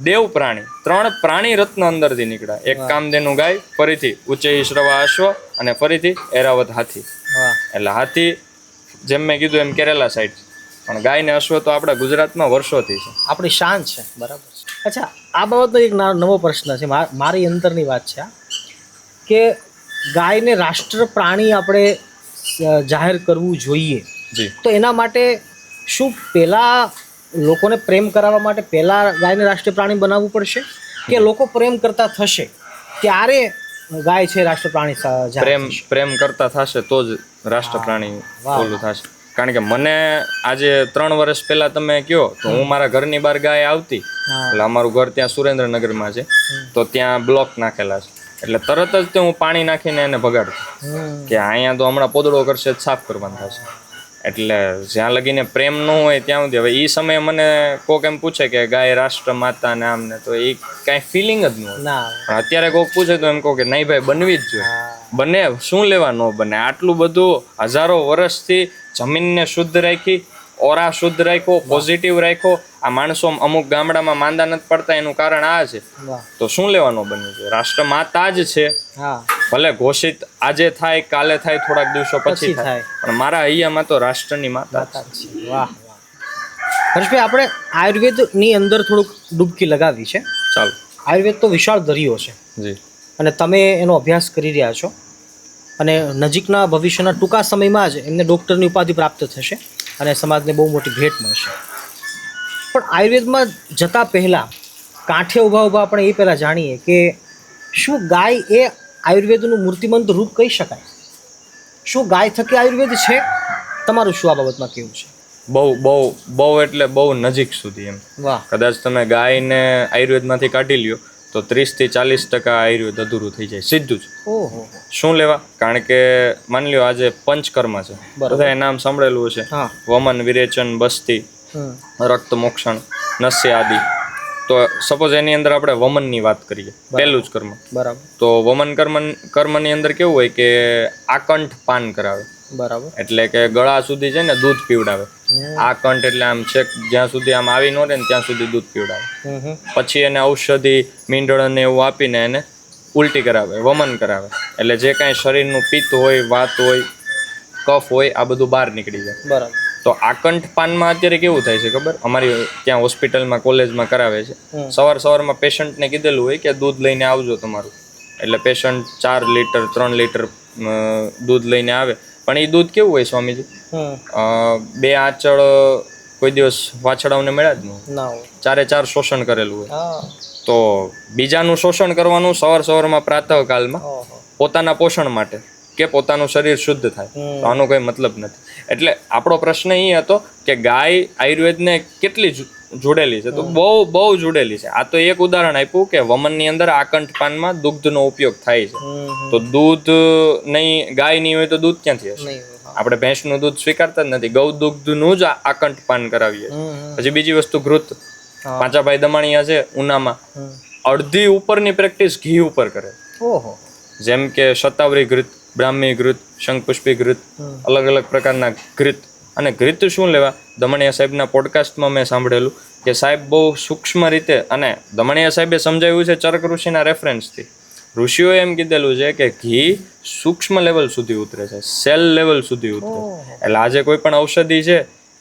દેવ પ્રાણી, 3 પ્રાણી રત્ન અંદરથી નીકળ્યા. એક કામધેનુ ગાય, ફરીથી ઉચ્ચૈ શ્રવા અશ્વ અને ફરીથી એરાવત હાથી. એટલે હાથી જેમ મેં કીધું એમ કેરેલા સાઈડ, પણ ગાય ને અશ્વ તો આપણા ગુજરાતમાં વર્ષોથી છે, આપણી શાન છે. બરાબર છે. અચ્છા, આ બાબતનો એક નવો પ્રશ્ન છે, મારી અંતરની વાત છે કે ગાયને રાષ્ટ્ર પ્રાણી આપણે જાહેર કરવું જોઈએ, તો એના માટે શું પહેલા લોકોને પ્રેમ કરાવવા માટે પહેલા ગાયને રાષ્ટ્રીય પ્રાણી બનાવવું પડશે કે લોકો પ્રેમ કરતા થશે ત્યારે ગાય છે રાષ્ટ્ર પ્રાણી? પ્રેમ કરતા થશે તો જ રાષ્ટ્ર પ્રાણી ઓલું થશે. કારણ કે મને આજે 3 વર્ષ પહેલા તમે કહો તો હું મારા ઘરની બહાર ગાય આવતી, એટલે અમારું ઘર ત્યાં સુરેન્દ્રનગરમાં છે, તો ત્યાં બ્લોક નાખેલા છે, એટલે તરત જ તે હું પાણી નાખીને એને ભગાડતો કે અહીંયા તો હમણાં પોદળો કરશે, સાફ કરવાનું થશે. એટલે જ્યાં લગીને પ્રેમ ન હોય ત્યાં સુધી. હવે એ સમયે મને કોક એમ પૂછે કે ગાય રાષ્ટ્ર માતા ને આમ ને, તો એ કાંઈ ફિલિંગ જ ન હોય. ના પણ અત્યારે કોક પૂછે તો એમ કહું કે નહીં ભાઈ, બનવી જ જોઈએ. બને, શું લેવા ન બને? આટલું બધું હજારો વર્ષથી જમીનને શુદ્ધ રાખી, ઓરા શુદ્ધ રાખ્યો, પોઝિટિવ રાખ્યો. આ માણસો અમુક ગામડામાં માંદા નથી પડતા, એનું કારણ આ છે. વાહ. તો શું લેવાનું બન્યું છે? રાષ્ટ્ર માતા જ છે. હા, ભલે ઘોષિત આજે થાય, કાલે થાય, થોડાક દિવસો પછી થાય, પણ મારા અહીંયામાં તો રાષ્ટ્રની માતા છે. વાહ વાહ. હર્ષભાઈ, આપણે આયુર્વેદની અંદર થોડુંક ડૂબકી લગાવી છે. ચાલો. આયુર્વેદ તો વિશાળ દરિયો છે જી. અને તમે એનો અભ્યાસ કરી રહ્યા છો અને નજીકના ભવિષ્યના ટૂંકા સમયમાં જ એમને ડૉક્ટરની ઉપાધિ પ્રાપ્ત થશે અને સમાજને બહુ મોટી ભેટ મળશે. પણ આયુર્વેદમાં જતાં પહેલાં કાંઠે ઊભા આપણે એ પહેલાં જાણીએ કે શું ગાય એ આયુર્વેદનું મૂર્તિમંત રૂપ કહી શકાય? શું ગાય થકી આયુર્વેદ છે? તમારું શું આ બાબતમાં કેવું છે? બહુ બહુ બહુ એટલે બહુ નજીક સુધી એમ. વાહ. કદાચ તમે ગાયને આયુર્વેદમાંથી કાઢી લ્યો તો 30 થી 40% આયુર્વેદ અધૂરું થઈ જાય, સીધું જ. ઓહો. શું લેવા? કારણ કે માની લ્યો આજે પંચકર્મ છે, બધાએ નામ સાંભળેલું છે. હા. વમન, વિરેચન, બસ્તી, રક્ત મોક્ષણ, નસ્ય આદિ. તો સપોઝ એની અંદર આપણે વમનની વાત કરીએ, પહેલું જ કર્મ. બરાબર. તો વમન કર્મની અંદર કેવું હોય કે આકંઠ પાન કરાવે. બરાબર. એટલે કે ગળા સુધી છે ને દૂધ પીવડાવે. આકંઠ એટલે આમ છેક જ્યાં સુધી આમ આવી ન રહે ને ત્યાં સુધી દૂધ પીવડાવે. પછી એને ઔષધિ, મીંડળ ને એવું આપીને એને ઉલટી કરાવે, વમન કરાવે. એટલે જે કાંઈ શરીરનું પિત્ત હોય, વાત હોય, કફ હોય, આ બધું બહાર નીકળી જાય. બરાબર. તો આકંઠ પાનમાં અત્યારે કેવું થાય છે ખબર? અમારી ત્યાં હોસ્પિટલમાં, કોલેજમાં કરાવે છે. સવારમાં પેશન્ટને કીધેલું હોય કે દૂધ લઈને આવજો તમારું. એટલે પેશન્ટ 4 લીટર 3 લીટર દૂધ લઈને આવે. પણ એ દૂધ કેવું હોય સ્વામીજી? 2 આંચળ કોઈ દિવસ વાછડાઓને મળ્યા જ નહીં. 4 શોષણ કરેલું હોય. તો બીજાનું શોષણ કરવાનું સવારમાં પ્રાતઃકાલમાં પોતાના પોષણ માટે કે પોતાનું શરીર શુદ્ધ થાય, તો આનો કોઈ મતલબ નથી. એટલે આપણો પ્રશ્ન એ હતો કે ગાય આયુર્વેદને કેટલી જોડેલી છે? તો બહુ જોડેલી છે. આ તો એક ઉદાહરણ આપ્યું કે વમનની અંદર આકંઠ પાનમાં દૂધનો ઉપયોગ થાય છે. તો દૂધ નહીં, ગાય નહીં હોય તો દૂધ ક્યાંથી હશે? આપણે ભેંસનું દૂધ સ્વીકારતા જ નથી, ગૌ દૂધનું જ આકંઠ પાન કરાવીએ. પછી બીજી વસ્તુ ઘૃત. પાંચાભાઈ દમાણીયા છે ઉનામાં, અડધી ઉપરની પ્રેક્ટિસ ઘી ઉપર કરે. જેમ કે શતાવરી ઘૃત, બ્રાહ્મી ઘૃત, શંખપુષ્પી ઘૃત, અલગ અલગ પ્રકારના ઘૃત. અને ઘૃત શું લેવા? દમણિયા સાહેબના પોડકાસ્ટમાં મેં સાંભળેલું કે સાહેબ બહુ સૂક્ષ્મ રીતે, અને દમણિયા સાહેબે સમજાવ્યું છે ચરક ઋષિના રેફરન્સથી. ઋષિઓએ એમ કીધેલું છે કે ઘી સૂક્ષ્મ લેવલ સુધી ઉતરે છે, સેલ લેવલ સુધી ઉતરે. એટલે આજે કોઈ પણ ઔષધિ છે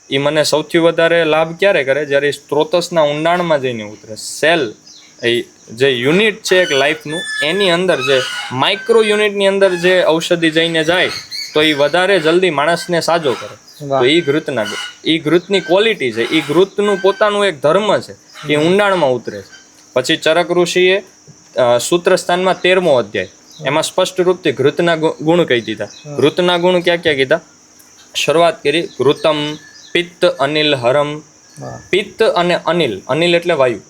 એ મને સૌથી વધારે લાભ ક્યારે કરે? જ્યારે સ્ત્રોતસના ઊંડાણમાં જઈને ઉતરે. સેલ એ જે યુનિટ છે એક લાઈફનું, એની અંદર જે માઇક્રો યુનિટની અંદર જે ઔષધિ જઈને જાય તો એ વધારે જલ્દી માણસને સાજો કરે. તો એ ઘૃતની ક્વોલિટી છે, એ ઘૃતનું પોતાનું એક ધર્મ છે, એ ઊંડાણમાં ઉતરે છે. પછી ચરક ઋષિએ સૂત્ર સ્થાનમાં 13મો અધ્યાય, એમાં સ્પષ્ટ રૂપથી ઘૃતના ગુણ કહી દીધા. ઘૃતના ગુણ ક્યાં ક્યાં કીધા? શરૂઆત કરી ઘૃતમ પિત્ત અનિલ હરમ. પિત્ત અને અનિલ, અનિલ એટલે વાયુ.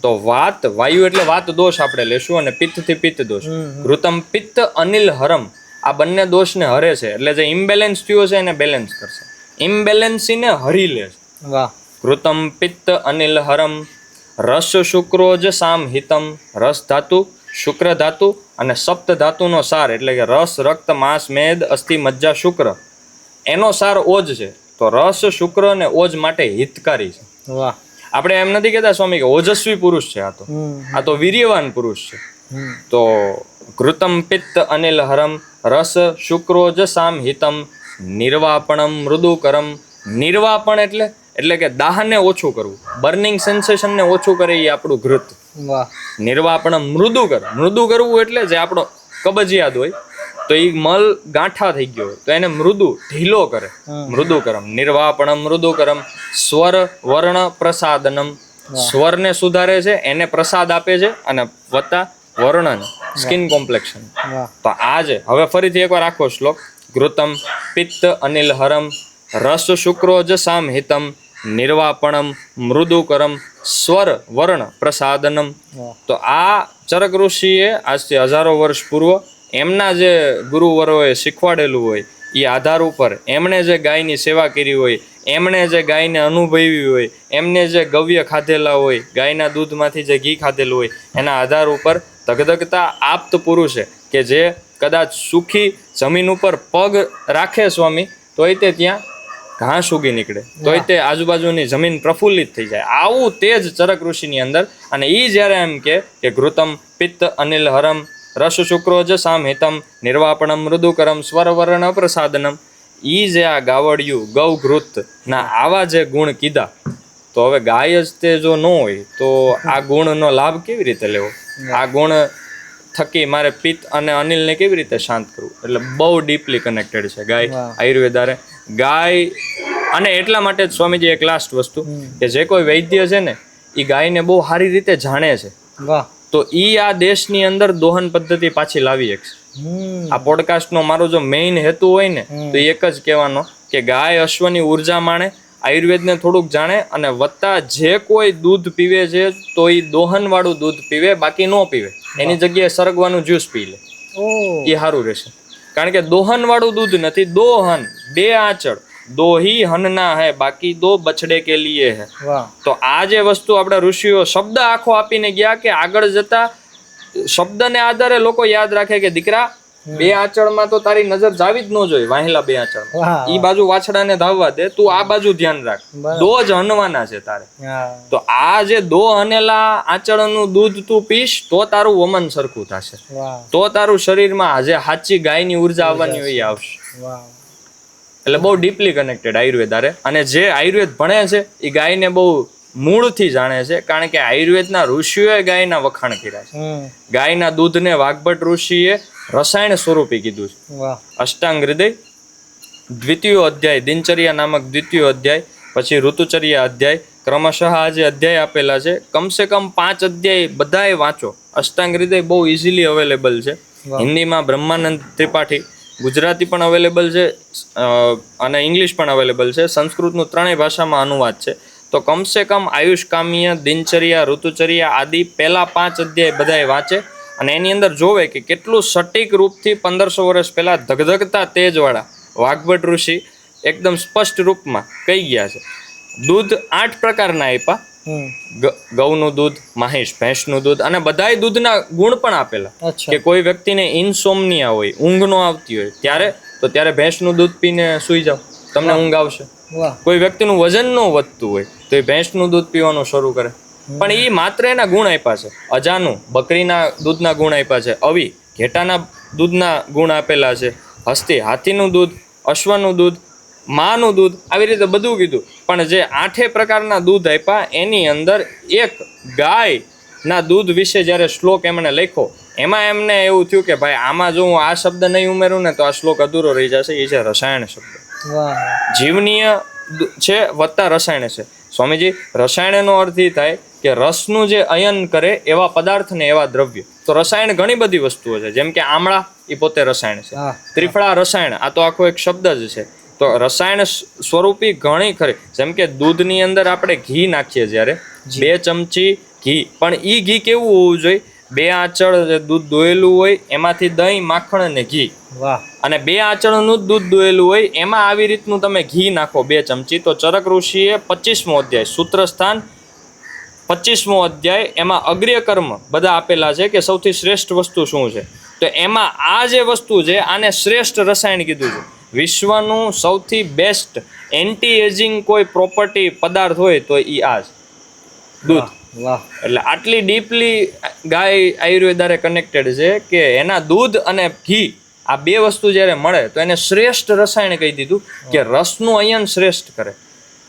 તો વાત, વાયુ એટલે વાત દોષ આપણે લેશું, અને પિત્ત થી પિત્ત દોષ. ઘૃતમ પિત્ત અનિલ હરમ, આ બંને દોષને હરે છે. એટલે જે ઇમ્બેલેન્સ થયો છે એને બેલેન્સ કરશે, ઇમ્બેલેન્સીને હરી લે છે. વાહ. ઘૃતમ પિત્ત અનિલ હરમ. રસ શુક્રોજ સામ હિતમ. રસ ધાતુ, શુક્ર ધાતુ અને સપ્ત ધાતુનો સાર, એટલે કે રસ, રક્ત, માંસ, મેદ, અસ્થિ, મજ્જા, શુક્ર, એનો સાર ઓજ છે. તો રસ, શુક્ર અને ઓજ માટે હિતકારી છે. વાહ. આપણે એમ નથી કહેતા સ્વામી કે ઓજસ્વી પુરુષ છે, આ તો વીર્યવાન પુરુષ છે. તો ઘૃતમ પિત્ત અનિલ હરમ, રસ શુક્રોજ સામ હિતમ, નિર્વાપણમ મૃદુકરમ. નિર્વાપણ એટલે કે દાહને ઓછું કરવું, બર્નિંગ સેન્સેશનને ઓછું કરે એ આપણું ઘૃત. વાહ. નિર્વાપણમ મૃદુકર. મૃદુ કરવું એટલે જે આપણો કબજિયાત હોય તો એ મલ ગાંઠા થઈ ગયો હોય તો એને મૃદુ, ઢીલો કરે. મૃદુકરમ. નિર્વાપણમ મૃદુકરમ. સ્વર વર્ણ પ્રસાદનમ. સ્વરને સુધારે છે, એને પ્રસાદ આપે છે, અને વત્તા વર્ણન, સ્કિન કોમ્પ્લેક્શન. તો આ છે. હવે ફરીથી એકવાર આખો શ્લોક. ઘૃતમ પિત્ત અનિલ હરમ, રસ શુક્રોજ સામ હિતમ, નિર્વાપણમ મૃદુકરમ, સ્વર વર્ણ પ્રસાદનમ. તો આ ચરક ઋષિએ આજથી હજારો વર્ષ પૂર્વ એમના જે ગુરુવરોએ શીખવાડેલું હોય એ આધાર ઉપર એમણે જે ગાયની સેવા કરી હોય, એમણે જે ગાયને અનુભવી હોય, એમને જે ગવ્ય ખાધેલા હોય, ગાયના દૂધમાંથી જે ઘી ખાધેલું હોય, એના આધાર ઉપર ધગધગતા આપ્ત પુરુષે કે જે કદાચ સુખી જમીન ઉપર પગ રાખે સ્વામી તોય તે ત્યાં ઘાસ ઉગી નીકળે, તોય તે આજુબાજુની જમીન પ્રફુલ્લિત થઈ જાય. આવું તેજ ચરક ઋષિની અંદર. અને એ જ્યારે એમ કે ઘૃતમ પિત્ત અનિલ હરમ રસ શુક્રોજ સામહિતમ નિર્વાપણમ મૃદુકરમ સ્વરવર્ણ પ્રસાદનમ, એ જે આ ગાવડિયું ગૌઘૃત ના આવા જે ગુણ કીધા, તો હવે ગાય જ તે જો ન હોય તો આ ગુણનો લાભ કેવી રીતે લેવો? આ ગુણ થકી મારે પિત્ત અને અનિલને કેવી રીતે શાંત કરવું? એટલે બહુ ડીપલી કનેક્ટેડ છે ગાય આયુર્વેદારે. ગાય અને એટલા માટે જ સ્વામીજી એક લાસ્ટ વસ્તુ કે જે કોઈ વૈદ્ય છે ને એ ગાયને બહુ સારી રીતે જાણે છે, તો ઈ આ દેશની અંદર દોહન પદ્ધતિ પાછી લાવી શકશે. આ પોડકાસ્ટનો મારો જો મેઇન હેતુ હોય ને તો એક જ કહેવાનો કે ગાય અશ્વની ઉર્જા માણે, આયુર્વેદને થોડુંક જાણે, અને વત્તા જે કોઈ દૂધ પીવે છે તો એ દોહન વાળું દૂધ પીવે, બાકી ન પીવે. એની જગ્યાએ સરગવાનું જ્યુસ પી લે, એ સારું રહેશે. કારણ કે દોહન વાળું દૂધ નથી, દોહન બે આંચળ, દોહી હનના હે બાકી દો બછડે કે લીએ હે. તો આ જે વસ્તુ આપણા ઋષિઓ શબ્દ આખો આપીને ગયા કે આગળ જતા શબ્દને આધારે લોકો યાદ રાખે કે દીકરા બે આંચળમાં તો તારી નજર જાવી જ ન જોઈએ, વાહેલા બે આંચળ ઈ બાજુ વાછડાને ધાવવા દે, તું આ બાજુ ધ્યાન રાખ, દો જ હનવાના છે તારે. તો આ જે દો હનેલા આંચળનું દૂધ તું પીશ તો તારું વમન સરખું થશે, તો તારું શરીરમાં આજે સાચી ગાયની ઉર્જા આવવાની હોય આવશે. એટલે બહુ ડીપલી કનેક્ટેડ આયુર્વેદ આરે. અને જે આયુર્વેદ ભણે છે એ ગાયને બહુ મૂળથી જાણે છે, કારણ કે આયુર્વેદના ઋષિઓએ ગાયના વખાણ કર્યા છે. ગાયના દૂધને વાઘભટ ઋષિએ રસાયણ સ્વરૂપે કીધું છે. અષ્ટાંગ હૃદય દ્વિતીયો અધ્યાય, દિનચર્યા નામક દ્વિતીયો અધ્યાય, પછી ઋતુચર્યા અધ્યાય, ક્રમશઃ આ જે અધ્યાય આપેલા છે કમસે કમ 5 અધ્યાય બધાએ વાંચો. અષ્ટાંગ હૃદય બહુ ઇઝીલી અવેલેબલ છે. હિન્દીમાં બ્રહ્માનંદ ત્રિપાઠી, ગુજરાતી પણ અવેલેબલ છે અને ઇંગ્લિશ પણ અવેલેબલ છે, સંસ્કૃતનું 3 ભાષામાં અનુવાદ છે. તો કમસે કમ આયુષ કામ્ય, દિનચર્યા, ઋતુચર્યા આદિ પહેલા 5 અધ્યાય બધાએ વાંચે, અને એની અંદર જોવે કે કેટલું સટીક રૂપથી 1500 વર્ષ પહેલા ધગધગતા તેજવાળા વાઘભટ ઋષિ એકદમ સ્પષ્ટ રૂપમાં કહી ગયા છે. દૂધ 8 પ્રકારના આપ્યા, ગૌનું દૂધ, મહિષ ભેંસનું દૂધ, અને બધાય દૂધના ગુણ પણ આપેલા. કે કોઈ વ્યક્તિને ઇન્સોમનિયા હોય, ઊંઘ નો આવતી હોય ત્યારે ભેંસનું દૂધ પીને સૂઈ જાવ, તમને ઊંઘ આવશે. કોઈ વ્યક્તિનું વજન ન વધતું હોય તો એ ભેંસનું દૂધ પીવાનું શરૂ કરે. પણ એ માત્ર એના ગુણ આપ્યા છે. અજાનું બકરીના દૂધના ગુણ આપ્યા છે, અવી ઘેટાના દૂધના ગુણ આપેલા છે, હસ્તી હાથીનું દૂધ, અશ્વનું દૂધ, માનું દૂધ, આવી રીતે બધું કીધું. પણ જે 8 પ્રકારના દૂધ આપ્યા એની અંદર એક ગાયના દૂધ વિશે જ્યારે શ્લોક એમણે લખ્યો, એમાં એમને એવું થયું કે ભાઈ આમાં જો હું આ શબ્દ નહીં ઉમેરું ને તો આ શ્લોક અધૂરો રહી જશે. એ છે રસાયણ શબ્દ. જીવનીય છે વત્તા રસાયણ છે. સ્વામીજી, રસાયણનો અર્થ એ થાય કે રસનું જે અયન કરે એવા પદાર્થ ને એવા દ્રવ્ય. તો રસાયણ ઘણી બધી વસ્તુઓ છે, જેમ કે આમળા એ પોતે રસાયણ છે, ત્રિફળા રસાયણ, આ તો આખો એક શબ્દ જ છે. તો રસાયણ સ્વરૂપી ઘણી ખરી, જેમ કે દૂધની અંદર આપણે ઘી નાખીએ જ્યારે 2 ચમચી ઘી, પણ એ ઘી કેવું હોવું જોઈએ? 2 આંચળ દૂધ દોયેલું હોય એમાંથી દહીં, માખણ અને ઘી, અને 2 આંચળનું દૂધ દોયેલું હોય એમાં આવી રીતનું તમે ઘી નાખો 2 ચમચી. તો ચરક ઋષિએ 25મો અધ્યાય, સૂત્રસ્થાન 25મો અધ્યાય, એમાં અગ્ર્ય કર્મ બધા આપેલા છે કે સૌથી શ્રેષ્ઠ વસ્તુ શું છે. તો એમાં આ જે વસ્તુ છે આને શ્રેષ્ઠ રસાયણ કીધું છે. વિશ્વનું સૌથી બેસ્ટ એન્ટી એજિંગ કોઈ પ્રોપર્ટી પદાર્થ હોય તો એ આ છે, દૂધ. એટલે આટલી ડીપલી ગાય આયુર્વેદારે કનેક્ટેડ છે કે એના દૂધ અને ઘી આ 2 વસ્તુ જ્યારે મળે તો એને શ્રેષ્ઠ રસાયણ કહી દીધું કે રસનું અયન શ્રેષ્ઠ કરે.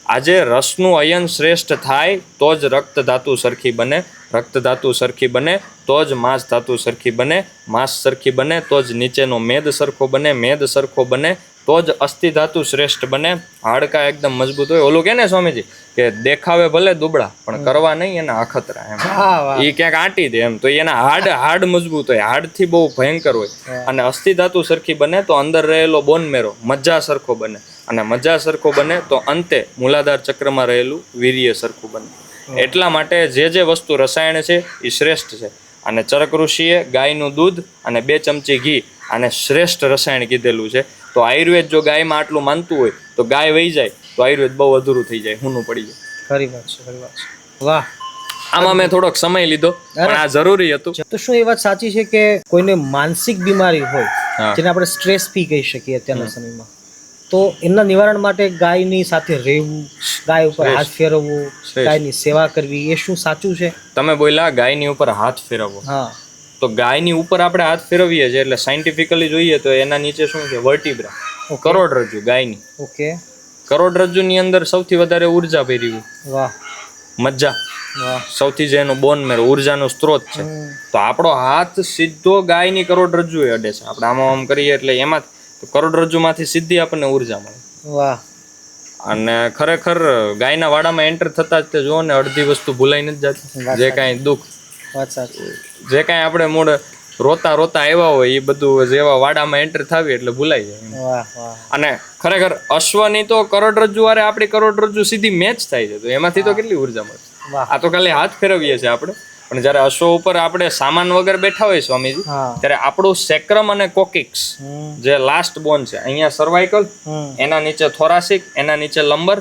આજે રસનું અયન શ્રેષ્ઠ થાય તો જ રક્ત ધાતુ સરખી બને, રક્ત ધાતુ સરખી બને તો જ માંસ ધાતુ સરખી બને, માંસ સરખી બને તો જ નીચેનો મેદ સરખો બને, મેદ સરખો બને તો જ અસ્થિ ધાતુ શ્રેષ્ઠ બને, હાડકા એકદમ મજબૂત હોય. ઓલું કે ને સ્વામીજી કે દેખાવે ભલે દુબળા પણ કરવા નહીં એના અખતરા, એમ એ ક્યાંક આંટી દે એમ, તો એના હાડ મજબૂત હોય, હાડથી બહુ ભયંકર હોય. અને અસ્થિ ધાતુ સરખી બને તો અંદર રહેલો બોન મેરો મજ્જા સરખો બને, અને મજ્જા સરખો બને તો અંતે મૂલાધાર ચક્રમાં રહેલું વીર્ય સરખું બને. એટલા માટે જે વસ્તુ રસાયણ છે એ શ્રેષ્ઠ છે. અને ચરક ઋષિએ ગાયનું દૂધ અને 2 ચમચી ઘી આને શ્રેષ્ઠ રસાયણ કીધેલું છે. તો તો આયુર્વેદ જો ગાયમાં આટલું માનતું હોય તો ગાય વહી જાય તો આયુર્વેદ બહુ અધૂરું થઈ જાય, હુંનું પડી જાય. ખરી વાત છે, ખરી વાત છે. વાહ. આમાં મેં થોડોક સમય લીધો પણ આ જરૂરી હતું. તો શું એ વાત સાચી છે કે કોઈને માનસિક બીમારી હોય હા. જેને આપણે સ્ટ્રેસ ફી કહી શકીએ અત્યારના સમયમાં, તો એમના નિવારણ માટે ગાયની સાથે રહેવું, ગાય ઉપર હાથ ફેરવવો, ગાયની સેવા કરવી, એ શું સાચું છે? તમે બોલ્યા ગાયની ઉપર હાથ ફેરવવો. હા. તો ગાયની ઉપર આપણે હાથ ફેરવીએ છીએ એટલે સાયન્ટિફિકલી જોઈએ તો એના નીચે શું છે? વર્ટિબ્રા, કરોડરજ્જુ ગાયની. ઓકે. કરોડરજ્જુની અંદર સૌથી વધારે ઉર્જા ભરી હોય. વાહ. મજ્જા, વાહ. સૌથી જે એનો બોન મેરો ઉર્જાનો સ્ત્રોત છે. તો આપણો હાથ સીધો ગાયની કરોડરજ્જુ એ અડે છે. આપણે આમાં આમ કરીએ એટલે એમાં કરોડરજ્જુમાંથી સીધી આપણને ઉર્જા મળે. વાહ. અને ખરેખર ગાયના વાડામાં એન્ટર થતા જ તે જુઓ ને અડધી વસ્તુ ભૂલાઈ નથી જતી. જે કાંઈ દુઃખ, વાત સાચી. જે કાંઈ આપણે મૂળ રોતા રોતા આવ્યા હોય એ બધું જેવા વાડામાં એન્ટર થાવી એટલે ભૂલાઈ જાય. વાહ વાહ. અને ખરેખર અશ્વની તો કરોડરજ્જુ વારે આપણી કરોડરજ્જુ સીધી મેચ થાય છે, તો એમાંથી તો કેટલી ઉર્જા મળે. વાહ. આ તો ખાલી હાથ ફેરવીએ છીએ આપણે, પણ જ્યારે અશ્વ ઉપર આપણે સામાન વગર બેઠા હોય સ્વામીજી, હા. ત્યારે આપણું સેક્રમ અને કોકિક્સ જે લાસ્ટ બોન છે, અહીંયા સર્વાઇકલ, એના નીચે થોરાસિક, એના નીચે લંબર,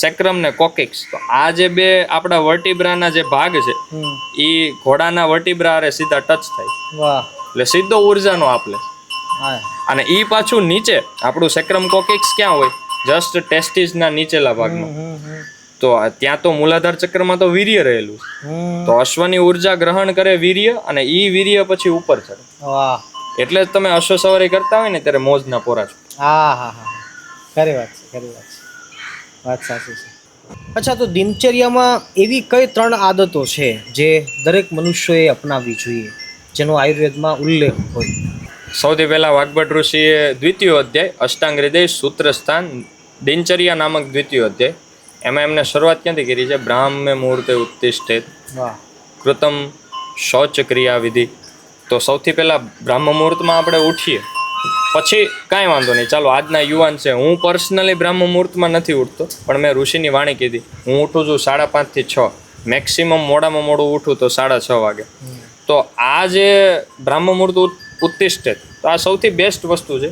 સેક્રમ ને કોકિક્સ. તો આ જે બે આપણા વર્ટિબ્રાના જે ભાગ છે એ ઘોડાના વર્ટિબ્રા હારે સીધા ટચ થાય. વાહ. એટલે સીધો ઉર્જાનો આપલે. હા. અને ઈ પાછું નીચે આપણું સેક્રમ કોકિક્સ ક્યાં હોય? જસ્ટ ટેસ્ટિસના નીચેલા ભાગમાં. તો ત્યાં તો મૂલાધાર ચક્રમાં તો વીર્ય રહેલું છે. તો અશ્વની ઉર્જા ગ્રહણ કરે વીર્ય, અને ઈ વીર્ય પછી ઉપર ચડે. વાહ. એટલે જ તમે અશ્વ સવારી કરતા હોય ને ત્યારે મોજના પોરા છો. હા હા હા, ખરી વાત છે, ખરી વાત છે, વાત સાચી છે. અચ્છા, તો દિનચર્યામાં એવી કઈ 3 આદતો છે જે દરેક મનુષ્યોએ અપનાવવી જોઈએ, જેનો આયુર્વેદમાં ઉલ્લેખ હોય? સૌથી પહેલા વાગ્ભટ ઋષિએ દ્વિતીય અધ્યાય અષ્ટાંગ હૃદય સૂત્ર સ્થાન દિનચર્યા નામક દ્વિતીય અધ્યાય, એમાં એમને શરૂઆત ક્યાંથી કરી છે? બ્રાહ્મે મુહૂર્તે ઉત્તિષ્ઠેત વાહ. કૃતમ શૌચ ક્રિયા વિધિ. તો સૌથી પહેલા બ્રાહ્મ મુહૂર્તમાં આપણે ઉઠીએ, પછી કાંઈ વાંધો નહીં, ચાલો આજના યુવાન છે, હું પર્સનલી બ્રાહ્મ મુહૂર્તમાં નથી ઉઠતો, પણ મેં ઋષિની વાણી કીધી, હું ઉઠું છું 5:30 થી 6, મેક્સિમમ મોડામાં મોડું ઉઠું તો 6:30 વાગે. તો આ જે બ્રાહ્મ મુહૂર્ત ઉત્તિષ્ઠિત, તો આ સૌથી બેસ્ટ વસ્તુ છે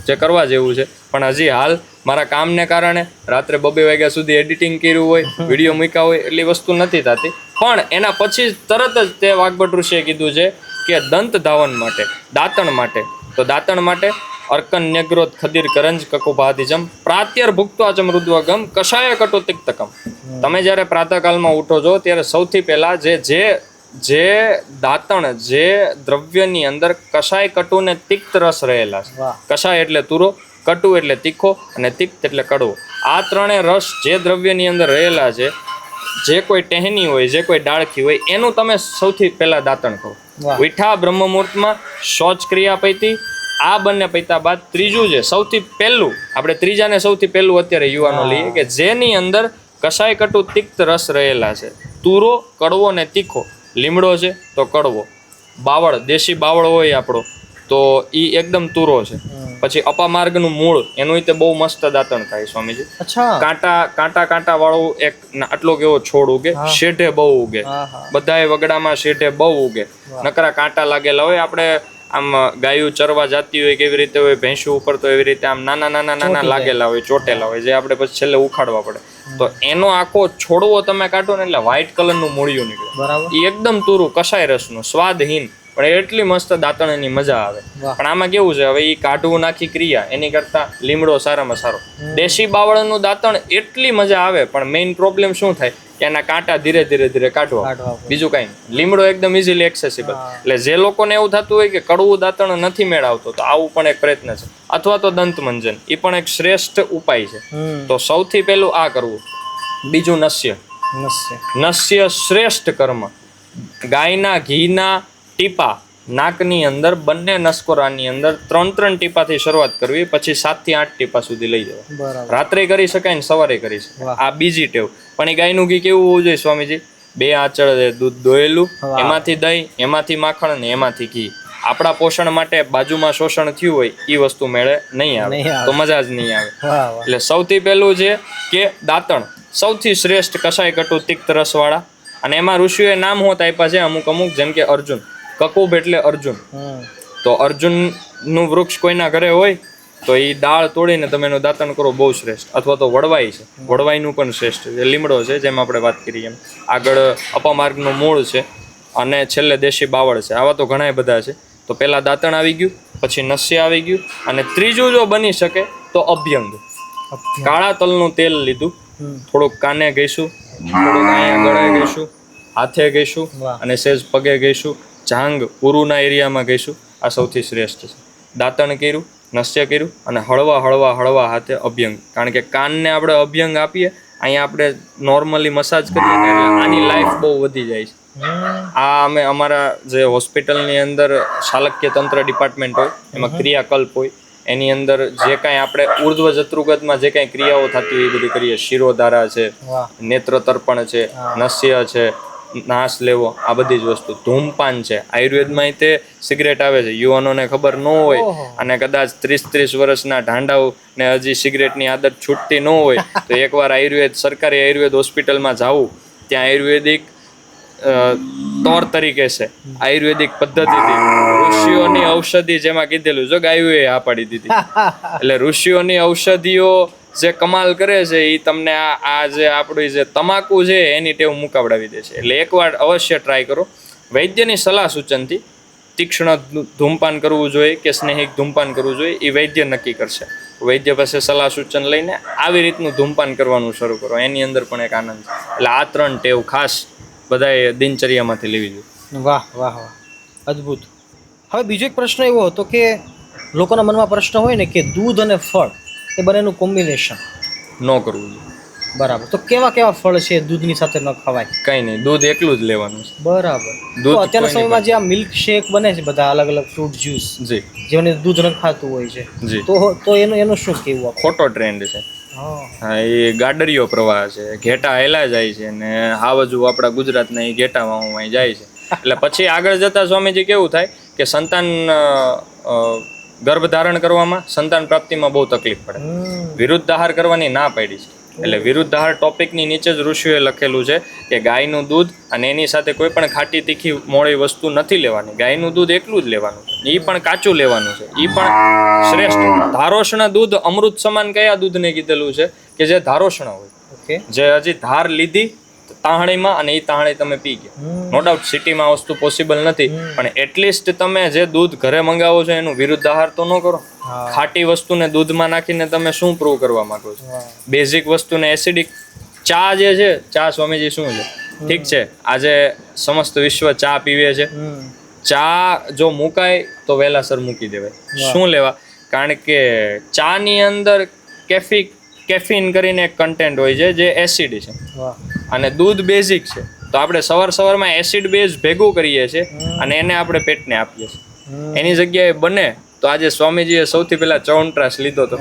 જે કરવા જેવું છે. પણ હજી હાલ મારા કામને કારણે રાત્રે 2 વાગ્યા સુધી એડિટિંગ કર્યું હોય, વિડીયો મૂક્યા હોય, એટલી વસ્તુ નથી થતી. પણ એના પછી તરત જ તે વાગ્ભટ ઋષિએ કીધું છે કે દંત ધાવન માટે, દાંતણ માટે, તો દાંતણ માટે અર્કન ન્યગ્રોધ ખદીર કરંજ કકુભાધિજમ પ્રાત્યર ભુક્ત્વા ચ મૃદ્વગમ કષાય કટુ તિક્તકમ. તમે જ્યારે પ્રાતઃકાલમાં ઉઠો છો ત્યારે સૌથી પહેલા જે દાંતણ, જે દ્રવ્યની અંદર કષાય કટુ ને તિક્ત રસ રહેલા છે. કષાય એટલે તુરો, કટુ એટલે તીખો, અને તિક્ત એટલે કડવો. આ 3 રસ જે દ્રવ્યની અંદર રહેલા છે, જે કોઈ ટહેની હોય, જે કોઈ ડાળખી હોય, એનું તમે સૌથી પહેલા દાંતણ કરો. ઉઠા બ્રહ્મ મુહૂર્તમાં શૌચ ક્રિયા પૈતી, આ બંને પૈતા બાદ ત્રીજું છે સૌથી પહેલું, આપણે ત્રીજાને સૌથી પહેલું અત્યારે યુવાનો લઈએ કે જેની અંદર કષાય કટુ તિક્ત રસ રહેલા છે. તુરો, કડવો ને તીખો. લીમડો છે તો કડવો, બાવળ, દેશી બાવળ હોય આપણો તો ઈ એકદમ તુરો છે. પછી અપામાર્ગનું મૂળ, એનું તે બહુ મસ્ત દાંતણ થાય સ્વામીજી. કાંટા વાળું એક આટલો કેવો છોડ ઉગે, શેઢે બહુ ઉગે, બધાય વગડામાં શેઢે બહુ ઉગે, નકરા કાંટા લાગેલા હોય. આપણે આમ ગાયું ચરવા જાતી હોય કેવી રીતે હોય, ભેંસું ઉપર તો એવી રીતે આમ નાના લાગેલા હોય, ચોટેલા હોય, જે આપણે પછી છેલ્લે ઉખાડવા પડે. તો એનો આખો છોડવો તમે કાઢો ને એટલે વ્હાઈટ કલરનું મૂળિયું નીકળે. એ એકદમ તુરું, કષાય રસનું, સ્વાદહીન, પણ એટલી મસ્ત દાંતણની મજા આવે. પણ આમાં કેવું છે, હવે એ કાઢવું નાખી ક્રિયા, એની કરતા લીમડો સારામાં સારો. દેશી બાવળનું દાંતણ એટલી મજા આવે, પણ મેઇન પ્રોબ્લેમ શું થાય કે એના કાંટા ધીરે ધીરે કાઢવા, બીજું કાંઈ નહીં. લીમડો એકદમ ઇઝીલી એક્સેસિબલ. એટલે જે લોકોને એવું થતું હોય કે કડવું દાંતણ નથી મેળવતો, તો આવું પણ એક પ્રયત્ન છે. અથવા તો દંત મંજન, એ પણ એક શ્રેષ્ઠ ઉપાય છે. તો સૌથી પહેલું આ કરવું. બીજું નસ્ય શ્રેષ્ઠ કર્મ. ગાયના ઘીના ટીપા નાકની અંદર, બંને નસકોરાની અંદર 3 ટીપાથી શરૂઆત કરવી, પછી 7 થી 8 ટીપા સુધી લઈ જવા. રાત્રે કરી શકાય ને સવારે કરી શકાય. આ બીજી ટેવ. પણ એ ગાયનું ઘી કેવું હોવું જોઈએ સ્વામીજી? 2 આંચળ દૂધ દોયેલું, એમાંથી દહીં, એમાંથી માખણ અને એમાંથી ઘી. આપણા પોષણ માટે બાજુમાં શોષણ થયું હોય એ વસ્તુ મેળે નહીં આવે, તો મજા જ નહીં આવે. એટલે સૌથી પહેલું છે કે દાંતણ સૌથી શ્રેષ્ઠ કષાય કટુ તિક્ત રસવાળા. અને એમાં ઋષિઓએ નામ હોત આપ્યા છે અમુક, જેમ કે અર્જુન. કકુબ એટલે અર્જુન. તો અર્જુનનું વૃક્ષ કોઈના ઘરે હોય તો એ દાળ તોડીને તમે એનું દાંતણ કરો, બહુ શ્રેષ્ઠ. અથવા તો વડવાઈ છે, વડવાઈનું પણ શ્રેષ્ઠ છે. લીમડો છે જેમ આપણે વાત કરીએ એમ, આગળ અપમાર્ગનું મૂળ છે, અને છેલ્લે દેશી બાવળ છે. આવા તો ઘણા બધા છે. તો પહેલાં દાંતણ આવી ગયું, પછી નસ્ય આવી ગયું, અને ત્રીજું જો બની શકે તો અભ્યંગ. કાળા તલનું તેલ લીધું, થોડુંક કાને ગઈશું, થોડુંક અહીંયા ગળાએ ગઈશું, હાથે ગઈશું, અને સહેજ પગે ગઈશું, જાંગ ઉરુના એરિયામાં ગઈશું. આ સૌથી શ્રેષ્ઠ છે. દાંતણ કર્યું, નસ્ય કર્યું, અને હળવા હળવા હળવા હાથે અભ્યંગ. કારણ કે કાનને આપણે અભ્યંગ આપીએ, અહીંયા આપણે નોર્મલી મસાજ કરીએ ને એટલે આની લાઈફ બહુ વધી જાય છે. આ અમે અમારા જે હોસ્પિટલની અંદર શાલક્ય તંત્ર ડિપાર્ટમેન્ટ હોય, એમાં ક્રિયાકલ્પ હોય, એની અંદર જે કાંઈ આપણે ઉર્ધ્વ જત્રુગતમાં જે કાંઈ ક્રિયાઓ થતી હોય એ બધી કરીએ. શિરોધારા છે, નેત્ર તર્પણ છે, નસ્ય છે, નાશ લેવો, આ બધી જ વસ્તુ. ધૂમપાન છે, આયુર્વેદમાં તે સિગરેટ આવે છે, યુવાનોને ખબર ન હોય, અને કદાચ 30 વર્ષના ઢાંડાઓ ને હજી સિગરેટની આદત છૂટતી ન હોય, તો એકવાર સરકારી આયુર્વેદ હોસ્પિટલમાં જાવું, ત્યાં આયુર્વેદિક તોર તરીકે છે, આયુર્વેદિક પદ્ધતિથી ઋષિઓની ઔષધિ જેમાં કીધેલું જો ગાયુએ આ પાડી દીધી. એટલે ઋષિઓની ઔષધિઓ જે કમાલ કરે છે એ તમને આ જે આપણી જે તમાકુ છે એની ટેવ મુકાવડાવી દે છે. એટલે એકવાર અવશ્ય ટ્રાય કરો. વૈદ્યની સલાહ સૂચનથી તીક્ષ્ણ ધૂમપાન કરવું જોઈએ કે સ્નેહિક ધૂમપાન કરવું જોઈએ એ વૈદ્ય નક્કી કરશે. વૈદ્ય પાસે સલાહ સૂચન લઈને આવી રીતનું ધૂમપાન કરવાનું શરૂ કરો, એની અંદર પણ એક આનંદ છે. એટલે આ 3 ટેવ ખાસ બધાએ દિનચર્યામાંથી લેવી જોઈએ. વાહ વાહ વાહ, અદ્ભુત. હવે બીજો એક પ્રશ્ન એવો હતો કે લોકોના મનમાં પ્રશ્ન હોય ને કે દૂધ અને ફળ એ બંનેનું કોમ્બિનેશન ન કરવું જોઈએ. બરાબર. તો કેવા કેવા ફળ છે દૂધની સાથે ન ખવાય? કંઈ નહીં, દૂધ એકલું જ લેવાનું છે. બરાબર. દૂધ તો અત્યારના સમયમાં જે આ મિલ્ક શેક બને છે બધા અલગ અલગ ફ્રૂટ જ્યુસ, જી જેને દૂધ ન ખાતું હોય છે, જી, તો એનું શું કહેવું? ખોટો ટ્રેન્ડ છે. હા, હા, એ ગાડરિયો પ્રવાહ છે. ઘેટા હેલા જાય છે ને આ બાજુ આપણા ગુજરાતના એ ઘેટા વાવમાં જાય છે. એટલે પછી આગળ જતા સ્વામીજી કેવું થાય કે સંતાન ગર્ભ ધારણ કરવામાં, સંતાન પ્રાપ્તિમાં બહુ તકલીફ પડે. વિરુદ્ધ આહાર કરવાની ના પાડી છે. એટલે વિરુદ્ધ આહાર ટોપિકની નીચે જ ઋષિઓએ લખેલું છે કે ગાયનું દૂધ અને એની સાથે કોઈ પણ ખાટી તીખી મોળી વસ્તુ નથી લેવાની. ગાયનું દૂધ એકલું જ લેવાનું છે, એ પણ કાચું લેવાનું છે, એ પણ શ્રેષ્ઠ. ધારોષ્ણ દૂધ અમૃત સમાન કયા દૂધને કીધેલું છે કે જે ધારોષ્ણ હોય, ઓકે, જે હજી ધાર લીધી તાહણીમાં અને એ તાહણી તમે પી ગયા. નો ડાઉટ સિટીમાં વસ્તુ પોસિબલ નથી, પણ એટલીસ્ટ તમે જે દૂધ ઘરે મંગાવો છો એનું વિરુદ્ધ આહાર તો ન કરો. ખાટી વસ્તુને દૂધમાં નાખીને તમે શું પ્રૂવ કરવા માંગો છો? બેઝિક વસ્તુને એસિડિક. ચા જે છે, ચા સ્વામીજી શું છે? ઠીક છે, આજે સમસ્ત વિશ્વ ચા પીવે છે. ચા જો મુકાય તો વહેલાસર મૂકી દેવાય. શું લેવા? કારણ કે ચાની અંદર કેફીન કરીને એક કન્ટેન્ટ હોય છે જે એસિડ છે, અને દૂધ બેઝિક છે. તો આપણે સવારમાં એસિડ બેઝ ભેગું કરીએ છીએ અને એને આપણે પેટને આપીએ છીએ. એની જગ્યાએ બને તો આજે સ્વામીજીએ સૌથી પહેલા ચ્યવનપ્રાશ લીધો હતો.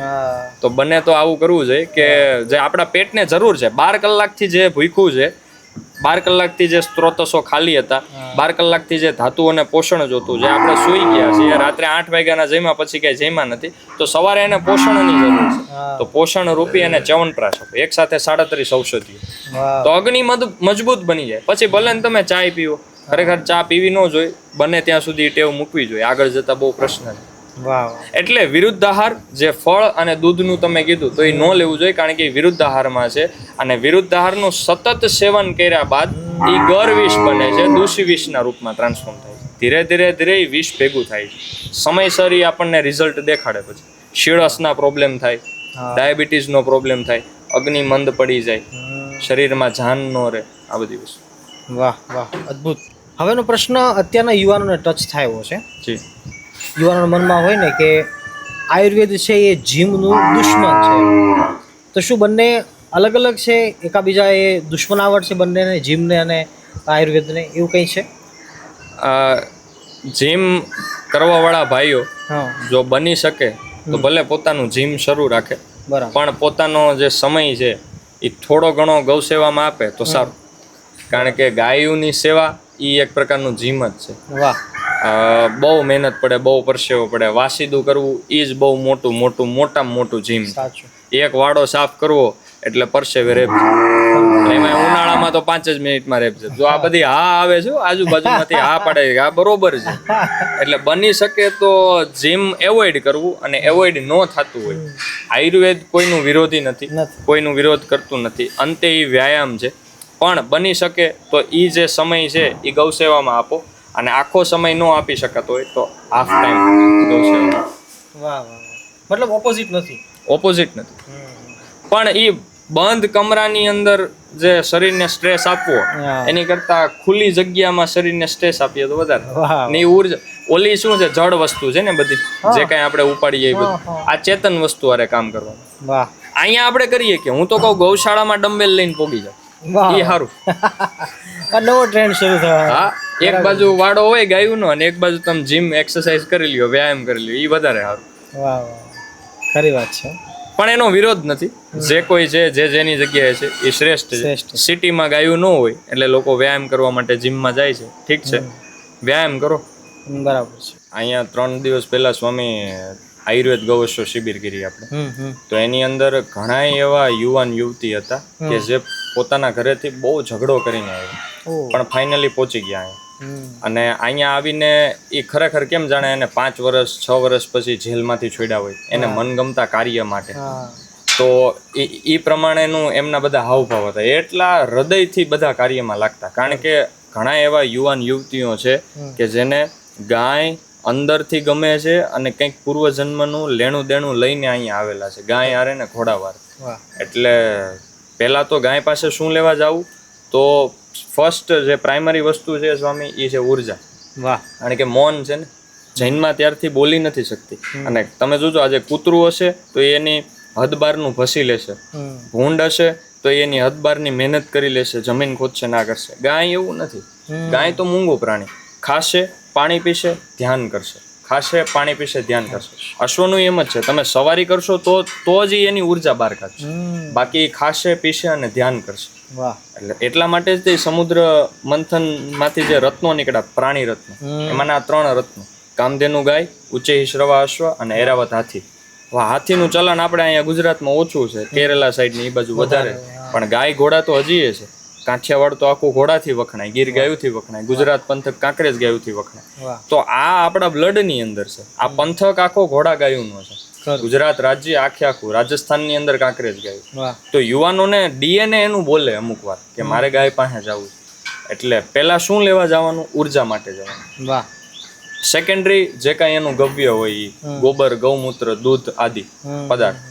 તો બને તો આવું કરવું જોઈએ કે જે આપણા પેટને જરૂર છે, 12 કલાકથી જે ભૂખ્યું છે, 12 કલાકથી જે સ્ત્રોતસો ખાલી હતા, 12 કલાકથી જે ધાતુ અને પોષણ જોતું, જે આપણે સૂઈ ગયા છીએ, રાત્રે 8 વાગ્યાના જમ્યા પછી ક્યાંય જમ્યા નથી, તો સવારે એને પોષણની જરૂર છે. તો પોષણ રૂપી એને ચ્યવનપ્રાશ આપો, એક સાથે 37 ઔષધિઓ, તો અગ્નિ મજબૂત બની જાય. પછી ભલે ને તમે ચાય પીવો, ખરેખર ચા પીવી ન જોઈએ, બને ત્યાં સુધી ટેવ મૂકવી જોઈએ, આગળ જતા બહુ પ્રશ્ન છે. એટલે વિરુદ્ધ આહાર જે ફળ અને દૂધનું તમે કીધું તો એ ન લેવું જોઈએ, કારણ કે એ વિરુદ્ધ આહારમાં છે. અને વિરુદ્ધ આહારનું સતત સેવન કર્યા બાદ એ ગર વિષ બને છે, દૂષી વિષના રૂપમાં ટ્રાન્સફોર્મ થાય છે. ધીરે એ વિષ ભેગું થાય છે. સમયસર એ આપણને રિઝલ્ટ દેખાડે. પછી શીળસના પ્રોબ્લેમ થાય, ડાયાબિટીસનો પ્રોબ્લેમ થાય, અગ્નિ મંદ પડી જાય, શરીરમાં જાન ન રહે, આ બધી વસ્તુ. વાહ વાહ, અદ્ભુત. હવેનો પ્રશ્ન અત્યારના યુવાનોને ટચ થયો છે. જી, યુવાનોના મનમાં હોય ને કે આયુર્વેદ છે એ જીમનું દુશ્મન છે, તો શું બંને અલગ અલગ છે, એકાબીજા એ દુશ્મનાવટ છે બંનેને, જીમને અને આયુર્વેદને, એવું કંઈ છે? જીમ કરવાવાળા ભાઈઓ જો બની શકે તો ભલે પોતાનું જીમ શરૂ રાખે, પણ પોતાનો જે સમય છે એ થોડો ઘણો ગૌ સેવામાં આપે તો સારું. કારણ કે ગાયોની સેવા એ એક પ્રકારનું જીમ જ છે. વાહ. બહુ મહેનત પડે, બહુ પરસેવો પડે. વાસીદું કરવું એ જ બહુ મોટામાં મોટું જીમ. સાચું. એક વાડો સાફ કરવો એટલે પરસેવે રેપશે. એમાં ઉનાળામાં તો 5 જ મિનિટમાં રેપશે. જો આ બધી હા આવે છે આજુબાજુમાંથી હા પાડે છે આ બરોબર છે. એટલે બની શકે તો જીમ એવોઇડ કરવું, અને એવોઇડ ન થતું હોય. આયુર્વેદ કોઈનું વિરોધી નથી, કોઈનું વિરોધ કરતું નથી. અંતે એ વ્યાયામ છે. પણ બની શકે તો એ જે સમય છે એ ગૌસેવામાં આપો, અને આખો સમય ન આપી શકાતો હોય તો હાફ ટાઈમ ગૌસેવા. વાહ વાહ, મતલબ ઓપોઝિટ નથી. ઓપોઝિટ નથી, પણ એ બંધ કમરાની અંદર જે શરીરને સ્ટ્રેસ આપવો એની કરતા ખુલ્લી જગ્યામાં શરીરને સ્ટ્રેસ આપીએ તો વધારે. ને ઉર્જા ઓલી શું છે, જડ વસ્તુ છે ને બધી, જે કાંઈ આપણે ઉપાડીએ એ બધું આ ચેતન વસ્તુ હારે કામ કરવાનું. વાહ, અહીંયા આપણે કરીએ કે હું તો કહું ગૌશાળામાં ડમ્બેલ લઈને પોગી જાવ, એ સારું. આ નવો ટ્રેન્ડ શરૂ થયો. હા, એક બાજુ વાડો હોય ગાયુંનો, અને એક બાજુ તમે જીમ એક્સરસાઇઝ કરી લ્યો, વ્યાયામ કરી લ્યો, એ વધારે સારું. વાહ વાહ, ખરી વાત છે. પણ એનો વિરોધ નથી. જે કોઈ છે, જે જેની જગ્યાએ છે એ શ્રેષ્ઠ છે. સિટીમાં ગાયું ન હોય એટલે લોકો વ્યાયામ કરવા માટે જીમમાં જાય છે. ઠીક છે, વ્યાયામ કરો, બરાબર છે. અહીંયા 3 દિવસ પહેલા સ્વામી આયુર્વેદ ગૌશો શિબિર કરી આપણે. તો એની અંદર ઘણા એવા યુવાન યુવતી હતા કે જે પોતાના ઘરેથી બહુ ઝઘડો કરીને આવ્યા, પણ ફાઇનલી પહોંચી ગયા અહીંયા. અને અહીંયા આવીને એ ખરેખર કેમ જાણે એને 5 વર્ષ 6 વર્ષ પછી જેલમાંથી છોડ્યા હોય એને મનગમતા કાર્ય માટે. તો એ પ્રમાણેનું એમના બધા હાવભાવ હતા, એટલા હૃદયથી બધા કાર્યમાં લાગતા. કારણ કે ઘણા એવા યુવાન યુવતીઓ છે કે જેને ગાય અંદરથી ગમે છે, અને કંઈક પૂર્વજન્મનું લેણું દેણું લઈને અહીંયા આવેલા છે, ગાય હારે ને ઘોડાવાર. એટલે પહેલા તો ગાય પાસે શું લેવા જવું, તો ફર્સ્ટ જે પ્રાઇમરી વસ્તુ છે સ્વામી એ છે ઉર્જા. વાહ, કારણ કે મૌન છે ને, જૈનમાં ત્યારથી બોલી નથી શકતી. અને તમે જોજો આજે કૂતરું હશે તો એની હદબારનું ભસી લેશે, ભૂંડ હશે તો એની હદબારની મહેનત કરી લેશે, જમીન ખોદશે ના કરશે. ગાય એવું નથી. ગાય તો મૂંગું પ્રાણી, ખાશે પાણી પીશે ધ્યાન કરશે, ખાશે પાણી પીશે ધ્યાન કરશે. અશ્વનું એમ જ છે, તમે સવારી કરશો તો જ એની ઉર્જા બહાર કાઢશે, બાકી ખાશે પીશે અને ધ્યાન કરશે. એટલે એટલા માટે જ તે સમુદ્ર મંથન માંથી જે રત્નો નીકળ્યા, પ્રાણી રત્નો, એમાંના 3 રત્નો, કામધેનુ ગાય, ઉચ્ચૈઃ શ્રવા અશ્વ અને ઐરાવત હાથી. હાથીનું ચલણ આપણે અહીંયા ગુજરાતમાં ઓછું છે, કેરલા સાઈડની એ બાજુ વધારે. પણ ગાય ઘોડા તો હજી છે. કાઠિયાવાડ તો આખું ઘોડાથી વખણાય, ગીર ગાયુંથી વખણાય, ગુજરાત પંથક કાંકરેજ ગાયુંથી વખણાય. તો આ આપણા બ્લડની અંદર છે. આ પંથક આખો ઘોડા ગાયુંનો છે. ગુજરાત રાજ્ય આખું રાજસ્થાનની અંદર કાંકરેજ ગાયું. તો યુવાનોને ડીએનએ એનું બોલે અમુક વાર કે મારે ગાય પાસે જવું. એટલે પેલા શું લેવા જવાનું? ઉર્જા માટે જવાનું. સેકન્ડરી જે કાંઈ એનું ગવ્ય હોય, ગોબર, ગૌમૂત્ર, દૂધ આદિ પદાર્થ.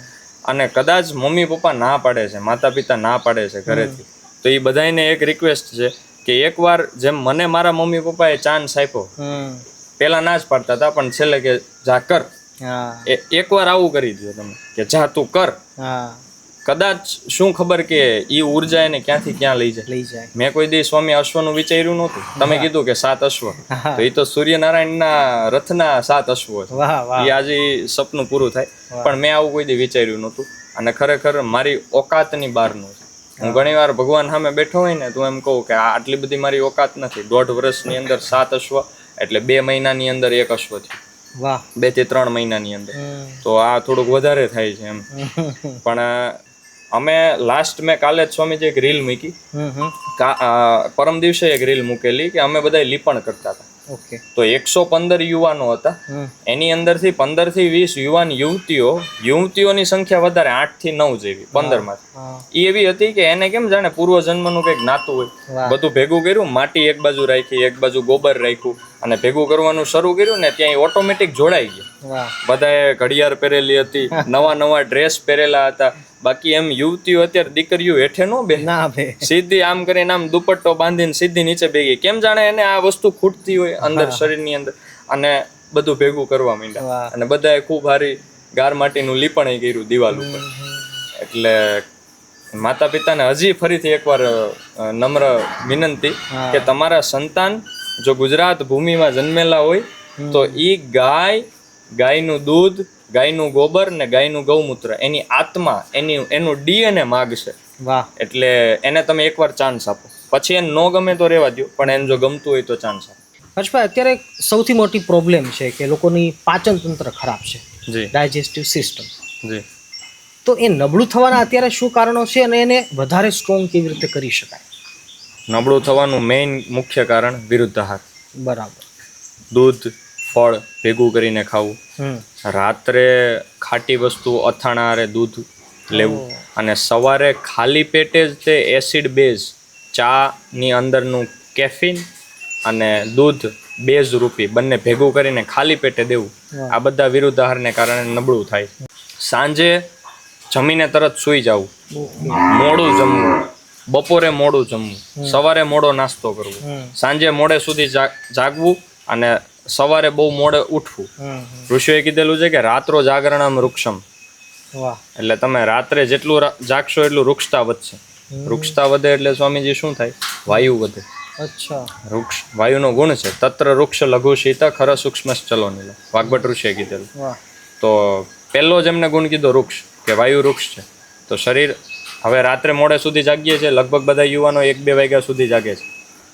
અને કદાચ મમ્મી પપ્પા ના પાડે છે, માતા પિતા ના પાડે છે ઘરેથી, તો એ બધાને એક રિક્વેસ્ટ છે કે એકવાર જેમ મને મારા મમ્મી પપ્પાએ ચાન્સ આપ્યો, પેલા ના જ પાડતા હતા પણ છેલ્લે કે જા કર, એકવાર આવું કરી દો તમે કે જા તું કર. કદાચ શું ખબર કે ઈ ઉર્જા એને ક્યાંથી ક્યાં લઈ જાય. મેં કોઈ દી સ્વામી અશ્વનું વિચાર્યું નહોતું. તમે કીધું કે 7 અશ્વ, તો એ તો સૂર્યનારાયણના રથના 7 અશ્વો છે. એ આજે સપનું પૂરું થાય. પણ મેં આવું કોઈ દી વિચાર્યું નહોતું, અને ખરેખર મારી ઓકાતની બહારનું છે. હું ઘણી વાર ભગવાન સામે બેઠો હોય ને તો એમ કહું કે આટલી બધી મારી ઓકાત નથી. 1.5 વર્ષની અંદર 7 અશ્વ, એટલે 2 મહિનાની અંદર 1 અશ્વ થયું. 2 થી 3 મહિનાની અંદર. તો આ થોડુંક વધારે થાય છે એમ. પણ અમે મેં કાલે જ સ્વામીજી એક રીલ મૂકી, પરમ દિવસે એક રીલ મૂકેલી કે અમે બધા લીપણ કરતા હતા. તો 115 યુવાનો હતા, એની અંદરથી 15 થી 20 યુવાન યુવતીઓની સંખ્યા વધારે, 8 થી 9 જેવી 15 માંથી. એ એવી હતી કે એને કેમ જાણે પૂર્વજન્મનું કંઈક નાતું હોય. બધું ભેગું કર્યું, માટી એક બાજુ રાખી, એક બાજુ ગોબર રાખ્યું, અને ભેગું કરવાનું શરૂ કર્યું ને ત્યાં ઓટોમેટિક જોડાઈ ગયા. બધાએ ઘડિયાળ પહેરેલી હતી, નવા ડ્રેસ પહેરેલા હતા. બાકી એમ યુવતીઓ અત્યારે દીકરીઓ હેઠે નો બે, સીધી આમ કરીને આમ દુપટ્ટો બાંધીને સીધી નીચે બેગી, કેમ જાણે એને આ વસ્તુ ખૂટતી હોય અંદર શરીરની અંદર. અને બધું ભેગું કરવા માંડ્યા, અને બધાએ ખૂબ સારી ગાર માટીનું લીપણ કર્યું દિવાલ ઉપર. એટલે માતા પિતાને હજી ફરીથી એકવાર નમ્ર વિનંતી કે તમારા સંતાન જો ગુજરાત ભૂમિમાં જન્મેલા હોય તો ઈ ગાયનું દૂધ, ગાયનું ગોબર ને ગાયનું ગૌમૂત્ર, એની આત્મા, એનું ડીએનએ માગશે. એટલે એને તમે એકવાર ચાન્સ આપો. પછી એને ન ગમે તો રહેવા દો, પણ એને જો ગમતું હોય તો ચાન્સ આપો. હર્ષભાઈ, અત્યારે સૌથી મોટી પ્રોબ્લેમ છે કે લોકોની પાચન તંત્ર ખરાબ છે, ડાયજેસ્ટિવ સિસ્ટમ. તો એ નબળું થવાના અત્યારે શું કારણો છે અને એને વધારે સ્ટ્રોંગ કેવી રીતે કરી શકાય? નબળું થવાનું મેઇન મુખ્ય કારણ વિરુદ્ધ આહાર. બરાબર. દૂધ ફળ ભેગું કરીને ખાવું, હમ. રાત્રે ખાટી વસ્તુ અથાણા હારે દૂધ લેવું, અને સવારે ખાલી પેટે જ તે એસિડ બેઝ ચાની અંદરનું કેફીન અને દૂધ બેઝ રૂપી બંને ભેગું કરીને ખાલી પેટે દેવું. આ બધા વિરુદ્ધ આહારને કારણે નબળું થાય. સાંજે જમીને તરત સૂઈ જવું, મોડું જમવું, બપોરે મોડું જમવું, સવારે મોડો નાસ્તો કરવો, સાંજે મોડે સુધી જાગવું અને સવારે બહુ મોડે ઉઠવું. ઋષિઓએ કીધેલું છે કે રાત્રો જાગરણમ વૃક્ષમ, એટલે તમે રાત્રે જેટલું જાગશો એટલું વૃક્ષતા વધશે. વૃક્ષતા વધે એટલે સ્વામીજી શું થાય? વાયુ વધે. અચ્છા. વૃક્ષ વાયુનો ગુણ છે. તત્ર વૃક્ષ લઘુ શીત ખર સૂક્ષ્મ ચલો નીલો, વાગ્ભટ ઋષિએ કીધેલું. તો પહેલો જ એમને ગુણ કીધો વૃક્ષ, કે વાયુ વૃક્ષ છે. તો શરીર હવે રાત્રે મોડે સુધી જાગીએ છીએ, લગભગ બધા યુવાનો 1-2 વાગ્યા સુધી જાગે છે.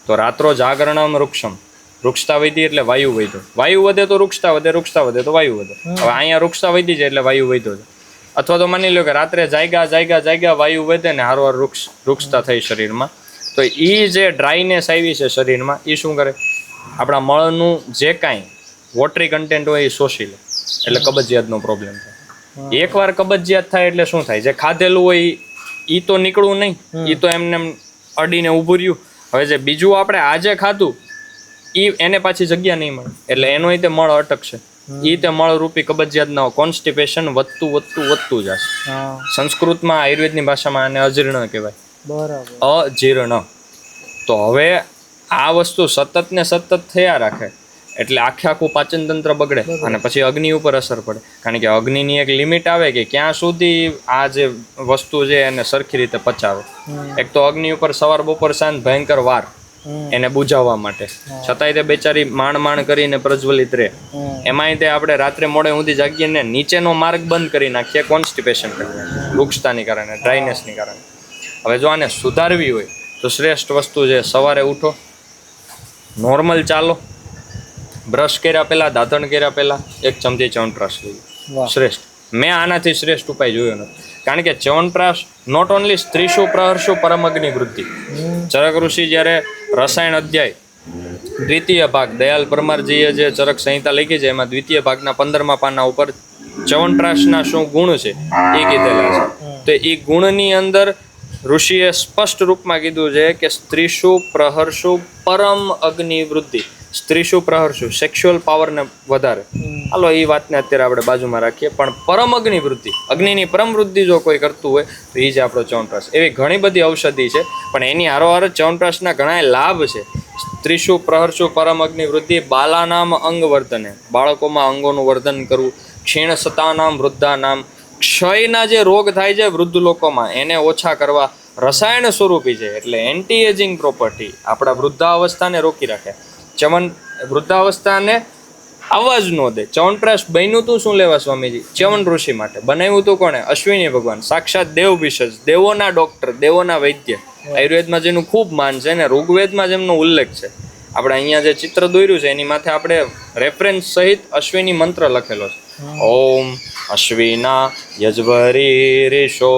તો રાત્રો જાગરણમ વૃક્ષમ, વૃક્ષતા વધી એટલે વાયુ વધ્યો. વાયુ વધે તો વૃક્ષતા વધે, વૃક્ષતા વધે તો વાયુ વધે. હવે અહીંયા વૃક્ષતા વધી છે એટલે વાયુ વધ્યો છે. અથવા તો માની લો કે રાત્રે જાગ્યા વાયુ વધે ને હારવાર વૃક્ષતા થઈ શરીરમાં, તો એ જે ડ્રાયનેસ આવી છે શરીરમાં, એ શું કરે? આપણા મળનું જે કાંઈ વોટરી કન્ટેન્ટ હોય એ શોષી લે, એટલે કબજિયાતનો પ્રોબ્લેમ થાય. એકવાર કબજિયાત થાય એટલે શું થાય? જે ખાધેલું હોય એ તો નીકળવું નહીં, એ તો એમને અડીને ઊભું રહ્યું. હવે જે બીજું આપણે આજે ખાધું એને પાછી જગ્યા નહીં મળે, એટલે એનો તે મળ અટકશે. એ તે મળરૂપી કબજિયાતના કોન્સ્ટિપેશન વધતું જશે. સંસ્કૃતમાં આયુર્વેદની ભાષામાં આને અજીર્ણ કહેવાય. બરાબર. અજીર્ણ. તો હવે આ વસ્તુ સતત ને સતત થયા રાખે એટલે આખું પાચન તંત્ર બગડે અને પછી અગ્નિ ઉપર અસર પડે. કારણ કે અગ્નિની એક લિમિટ આવે કે ક્યાં સુધી આ જે વસ્તુ છે એને સરખી રીતે પચાવે. એક તો અગ્નિ ઉપર સવાર બપોર સાંજ ભયંકર વાર એને બુઝાવવા માટે, છતાંય તે બેચારી માંડ કરીને પ્રજ્વલિત રહે. એમાંય તે આપણે રાત્રે મોડે સુધી જાગીને નીચેનો માર્ગ બંધ કરી નાખીએ, કોન્સ્ટિપેશન કરીને, વૃક્ષતાની કારણે, ડ્રાયનેસની કારણે. હવે જો આને સુધારવી હોય તો શ્રેષ્ઠ વસ્તુ છે સવારે ઉઠો, નોર્મલ ચાલો, બ્રશ કર્યા પહેલા, દાંતણ કર્યા પહેલા 1 ચમચી ચ્યવનપ્રાશ લઈએ. શ્રેષ્ઠ. મેં આનાથી શ્રેષ્ઠ ઉપાય જોયો નથી. કારણ કે ચ્યવનપ્રાશ નોટ ઓનલી સ્ત્રીશુ પ્રહર્ષુ પરમગ્નિ વૃદ્ધિ. ચરક ઋષિ જ્યારે રસાયણ અધ્યાય 2ય ભાગ દયાલ પરમારજીએ જે ચરક સંહિતા લખી છે એમાં 2ય ભાગના 15મા પાના ઉપર ચ્યવનપ્રાશના શું ગુણ છે એ કીધેલા છે. તો એ ગુણની અંદર ઋષિએ સ્પષ્ટ રૂપમાં કીધું છે કે સ્ત્રીશુ પ્રહર્ષુ પરમ અગ્નિ વૃદ્ધિ. સ્ત્રીશુ પ્રહર્ષુ સેક્સ્યુઅલ પાવરને વધારે. હાલો એ વાતને અત્યારે આપણે બાજુમાં રાખીએ, પણ પરમ અગ્નિ વૃદ્ધિ, અગ્નિની પરમ વૃદ્ધિ જો કોઈ કરતું હોય તો એ જ આપણો ચ્યવનપ્રાશ. એવી ઘણી બધી ઔષધિ છે, પણ એની હારોહાર ચ્યવનપ્રાશના ઘણા લાભ છે. સ્ત્રીશુ પ્રહર્ષુ પરમ અગ્નિ વૃદ્ધિ બાલાનામ અંગ વર્ધને, બાળકોમાં અંગોનું વર્ધન કરવું. ક્ષીણ સતાનામ વૃદ્ધાનામ, ક્ષયના જે રોગ થાય છે વૃદ્ધ લોકોમાં એને ઓછા કરવા. રસાયણ સ્વરૂપી છે એટલે એન્ટી એજિંગ પ્રોપર્ટી, આપણા વૃદ્ધાવસ્થાને રોકી રાખે. વૃદ્ધાવસ્થાને આવવા જ ન દે. ચ્યવનપ્રાશ બન્યું તું શું લેવા સ્વામીજી? ચ્યવન ઋષિ માટે બનાવ્યું તું કોણે? અશ્વિની ભગવાન, સાક્ષાત દેવ વિશેષ, દેવોના ડોક્ટર, દેવોના વૈદ્ય. આયુર્વેદમાં જેનું ખૂબ માન છે ને ઋગ્વેદમાં જેમનો ઉલ્લેખ છે. આપણે અહીંયા જે ચિત્ર દોર્યું છે એની માથે આપણે રેફરન્સ સહિત અશ્વિની મંત્ર લખેલો છે. ઓમ અશ્વિના યજ્વરી રેશો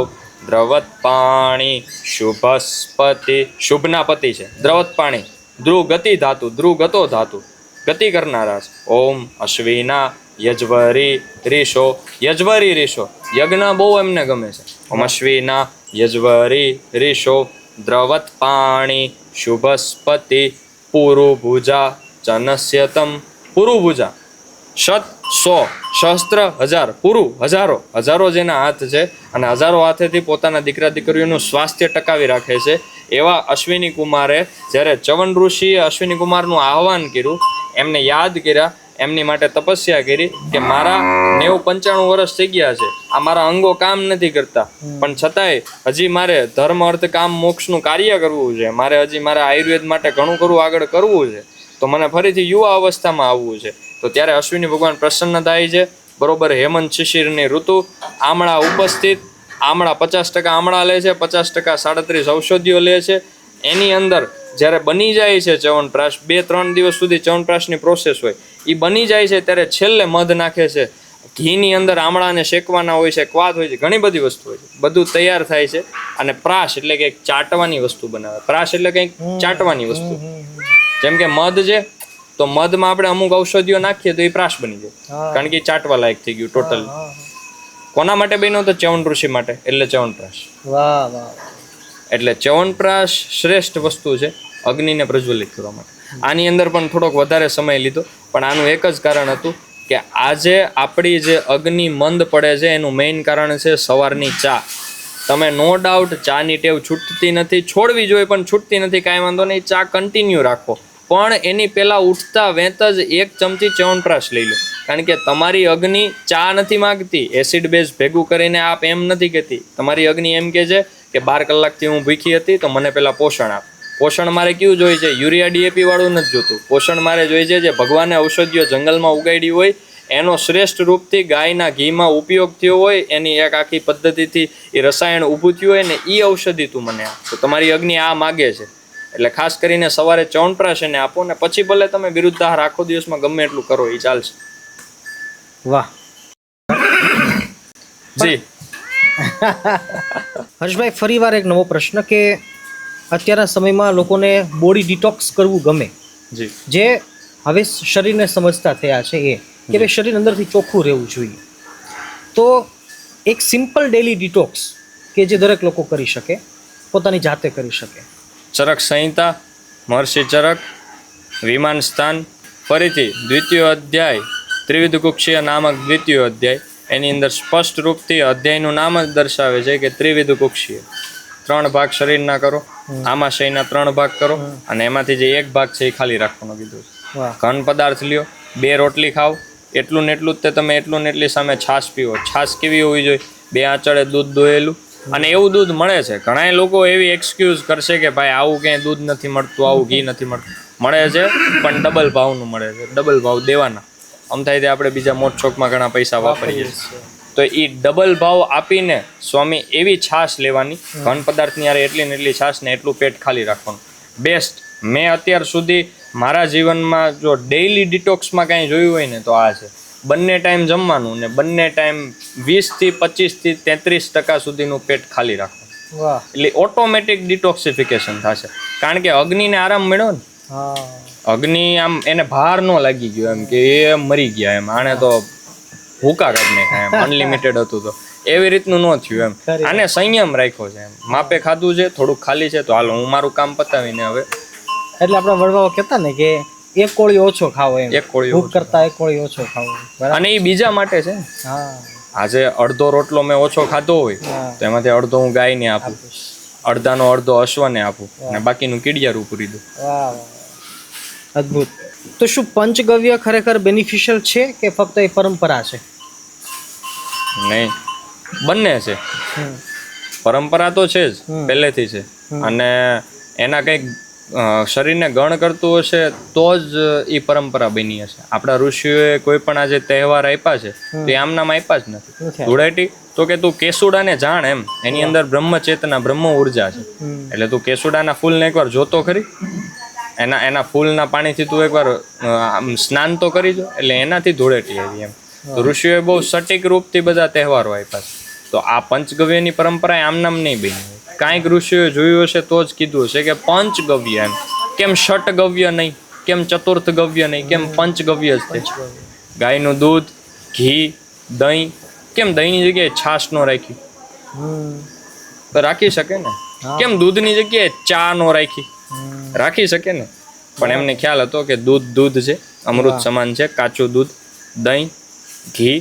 દ્રવત પાણી શુભસ્પતિ, શુભના પતિ છે, દ્રવત પાણી, ધ્રુવ ગતિ ધાતુ, ધ્રુવ ગતો ધાતુ, ગતિ કરનારા છે. ઓમ અશ્વિના યજ્વરી રીશો, યજ્વરી રીશો, યજ્ઞ બહુ એમને ગમે છે. ઓમ અશ્વિના યજ્વરી રીશો દ્રવત પાણી શુભસ્પતિ પુરુભુજા જનસ્યતમ. પુરુભુજા, 100, સહસ્ત્ર, 1000, પુરુ હજારો જેના હાથ છે અને હજારો હાથેથી પોતાના દીકરા દીકરીઓનું સ્વાસ્થ્ય ટકાવી રાખે છે. એવા અશ્વિની કુમારે જ્યારે ચ્યવન ઋષિએ અશ્વિની કુમારનું આહ્વાન કર્યું, એમને યાદ કર્યા, એમની માટે તપસ્યા કરી કે મારા 90-95 વર્ષ થઈ ગયા છે, આ મારા અંગો કામ નથી કરતા, પણ છતાંય હજી મારે ધર્મ અર્થ કામ મોક્ષનું કાર્ય કરવું છે, મારે હજી મારા આયુર્વેદ માટે ઘણું ખરું આગળ કરવું છે, તો મને ફરીથી યુવા અવસ્થામાં આવવું છે. તો ત્યારે અશ્વિની ભગવાન પ્રસન્ન થાય છે. બરોબર હેમંત શિશિરની ઋતુ, આમળા ઉપસ્થિત, આમળા 50% આમળા લે છે, 50% 37 ઔષધિઓ લે છે. એની અંદર જ્યારે બની જાય છે ચ્યવનપ્રાશ, 2-3 દિવસ સુધી ચ્યવનપ્રાશની પ્રોસેસ હોય, એ બની જાય છે ત્યારે છેલ્લે મધ નાખે છે, ઘીની અંદર આમળાને શેકવાના હોય છે, ક્વાદ હોય છે, ઘણી બધી વસ્તુ હોય છે, બધું તૈયાર થાય છે. અને પ્રાશ એટલે કે એક ચાટવાની વસ્તુ બનાવે. પ્રાશ એટલે કંઈક ચાટવાની વસ્તુ. જેમ કે મધ છે, તો મધમાં આપણે અમુક ઔષધિઓ નાખીએ તો એ પ્રાશ બની જાય, કારણ કે એ ચાટવા લાયક થઈ ગયું ટોટલ. કોના માટે બન્યો? તો ચ્યવન ઋષિ માટે, એટલે ચ્યવનપ્રાશ. વાહ વાહ. એટલે ચ્યવનપ્રાશ શ્રેષ્ઠ વસ્તુ છે અગ્નિને પ્રજ્વલિત કરવા માટે. આની અંદર પણ થોડોક વધારે સમય લીધો, પણ આનું એક જ કારણ હતું કે આજે આપણી જે અગ્નિ મંદ પડે છે એનું મેઇન કારણ છે સવારની ચા. તમે નો ડાઉટ ચાની ટેવ છૂટતી નથી, છોડવી જોઈએ પણ છૂટતી નથી, કાંઈ વાંધો નહીં, ચા કન્ટિન્યુ રાખો. પણ એની પહેલાં ઉઠતા વેત જ 1 ચમચી ચ્યવનપ્રાશ લઈ લો, કારણ કે તમારી અગ્નિ ચા નથી માગતી, એસિડ બેઝ ભેગું કરીને આપ એમ નથી કહેતી. તમારી અગ્નિ એમ કહે છે કે 12 કલાકથી હું ભૂખી હતી તો મને પહેલાં પોષણ આપ. પોષણ મારે કેવું જોઈએ છે? યુરિયા DAP વાળું નથી જોતું. પોષણ મારે જોઈએ છે જે ભગવાને ઔષધિઓ જંગલમાં ઉગાડી હોય, એનો શ્રેષ્ઠ રૂપથી ગાયના ઘીમાં ઉપયોગ થયો હોય, એની એક આખી પદ્ધતિથી એ રસાયણ ઊભું થયું હોય ને, એ ઔષધિ તું મને આપ. તો તમારી અગ્નિ આ માગે છે. એટલે ખાસ કરીને સવારે ચ્યવનપ્રાશ એને આપો ને પછી ભલે તમે વિરુદ્ધાહાર આખો દિવસમાં ગમે એટલું કરો, એ ચાલશે. વાહ. જી હર્ષભાઈ, ફરીવાર એક નવો પ્રશ્ન કે અત્યારના સમયમાં લોકોને બોડી ડિટોક્સ કરવું ગમે, જી જે હવે શરીરને સમજતા થયા છે એ કે ભાઈ શરીર અંદરથી ચોખ્ખું રહેવું જોઈએ. તો એક સિમ્પલ ડેલી ડિટોક્સ કે જે દરેક લોકો કરી શકે, પોતાની જાતે કરી શકે. ચરક સંહિતા, મહર્ષિ ચરક, વિમાન સ્થાન, ફરીથી 2ય અધ્યાય ત્રિવિધ કુક્ષીય નામક 2ય અધ્યાય, એની અંદર સ્પષ્ટ રૂપથી અધ્યાયનું નામ જ દર્શાવે છે કે ત્રિવિધ કુક્ષીય. 3 ભાગ શરીરના કરો, આમાશયના 3 ભાગ કરો, અને એમાંથી જે 1 ભાગ છે એ ખાલી રાખવાનો કીધું છે. ઘન પદાર્થ લ્યો, 2 રોટલી ખાઓ, એટલું ને એટલું જ તે તમે એટલું ને એટલી સામે છાશ પીવો. છાશ કેવી હોવી જોઈએ? 2 આંચળે દૂધ દોયેલું, અને એવું દૂધ મળે છે. ઘણા લોકો એવી એક્સક્યુઝ કરશે કે ભાઈ આવું ક્યાંય દૂધ નથી મળતું, આવું ઘી નથી મળતું. મળે છે, પણ ડબલ ભાવનું મળે છે. ડબલ ભાવ દેવાના. આમ થાય તે આપણે બીજા મોટ ચોકમાં ઘણા પૈસા વાપરીએ છીએ. તો એ ડબલ ભાવ આપીને સ્વામી એવી છાશ લેવાની, ઘન પદાર્થની યારે એટલી ને એટલી છાશ ને એટલું પેટ ખાલી રાખવાનું. બેસ્ટ. મેં અત્યાર સુધી મારા જીવનમાં જો ડેઇલી ડિટોક્સમાં કાંઈ જોયું હોય ને તો આ છે. બંને ટાઈમ જમવાનું ને બંને ટાઈમ 20 થી 25 થી 33% સુધીનું પેટ ખાલી રાખવાનું. એટલે ઓટોમેટિક ડિટોક્સિફિકેશન થશે, કારણ કે અગ્નિને આરામ મળ્યો ને. અગ્નિ આમ એને ભાર ન લાગી ગયો એમ કે એ મરી ગયા એમ, આને તો ભૂકા કાઢી નાખ્યા એમ, અનલિમિટેડ હતું તો એવી રીતનું ન થયું એમ. આને સંયમ રાખ્યો છે એમ, માપે ખાધું છે, થોડુંક ખાલી છે, તો હાલો હું મારું કામ પતાવીને હવે. એટલે આપણા વડવાઓ કહેતા ને કે 1 કોળી ઓછો ખાવો એમ, 1 કોળી ભૂખ કરતા 1 કોળી ઓછો ખાવો. અને એ બીજા માટે છે. આજે અડધો રોટલો મેં ઓછો ખાધો હોય તો એમાંથી અડધો હું ગાયને આપું, અડધાનો અડધો અશ્વને આપું, અને બાકીનું કીડિયારું પૂરી દઉં. અદ્ભુત. તો શું પંચગવ્ય ખરેખર બેનિફિશિયલ છે કે ફક્ત એ પરંપરા છે? નહીં, બંને છે. પરંપરા તો છે જ, પહેલેથી છે. અને એના કંઈક શરીરને ગણ કરતું હશે તો જ એ પરંપરા બની હશે. આપણા ઋષિઓએ કોઈ પણ આજે તહેવાર આપ્યા છે તો એ આમનામ આપ્યા જ નથી. ધૂળેટી તો કે તું કેસુડાને જાણ એમ, એની અંદર બ્રહ્મ ચેતના, બ્રહ્મ ઉર્જા છે. એટલે તું કેસુડાના ફૂલને એકવાર જોતો ખરી, એના ફૂલના પાણીથી તું એકવાર સ્નાન તો કરી જો, એટલે એનાથી ધૂળેટી આવી એમ. તો ઋષિઓએ બહુ સટીક રૂપથી બધા તહેવારો આપ્યા છે. તો આ પંચગવ્યની પરંપરા આમનામ નહીં બની. કાંઈક ઋષિઓએ જોયું હશે તો જ કીધું હશે કે પંચગવ્ય એમ. કેમ ષટગવ્ય નહીં, કેમ ચતુર્થ ગવ્ય નહીં, કેમ પંચગવ્ય જ છે? ગાયનું દૂધ, ઘી, દહીં, કેમ દહીંની જગ્યાએ છાશ નો રાખી? તો રાખી શકે ને. કેમ દૂધની જગ્યાએ ચા નો રાખી? રાખી શકે ને. પણ એમને ખ્યાલ હતો કે દૂધ છે, અમૃત સમાન છે. કાચું દૂધ, દહીં, ઘી,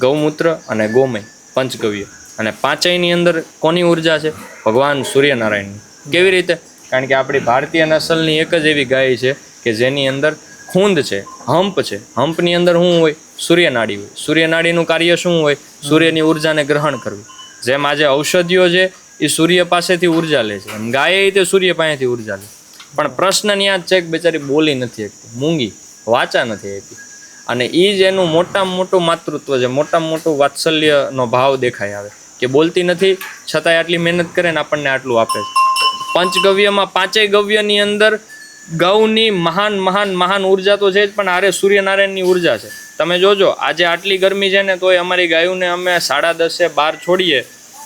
ગૌમૂત્ર અને ગોમય, પંચગવ્ય. અને પાંચેયની અંદર કોની ઉર્જા છે? ભગવાન સૂર્યનારાયણની. કેવી રીતે? કારણ કે આપણી ભારતીય નસલની એક જ એવી ગાય છે કે જેની અંદર ખૂંદ છે, હંપ છે. હંપની અંદર શું હોય? સૂર્યનાડી હોય. સૂર્યનાડીનું કાર્ય શું હોય? સૂર્યની ઉર્જાને ગ્રહણ કરવી. જેમ આજે ઔષધિઓ છે એ સૂર્ય પાસેથી ઉર્જા લે છે, એમ ગાય તે સૂર્ય પાસેથી ઉર્જા લે. પણ પ્રશ્ન ત્યાં જ છે કે બેચારી બોલી નથી શકતી, મૂંગી, વાચા નથી આપતી. અને એ જ એનું મોટામાં મોટું માતૃત્વ છે, મોટામાં મોટું વાત્સલ્યનો ભાવ દેખાય આવે કે બોલતી નથી છતાંય આટલી મહેનત કરે ને આપણને આટલું આપે છે. પંચગવ્યમાં પાંચેય ગવ્યની અંદર ગૌની મહાન ઉર્જા તો છે જ, પણ આરે સૂર્યનારાયણની ઉર્જા છે. તમે જોજો આજે આટલી ગરમી છે ને તોય અમારી ગાયોને અમે 10:30 બહાર છોડીએ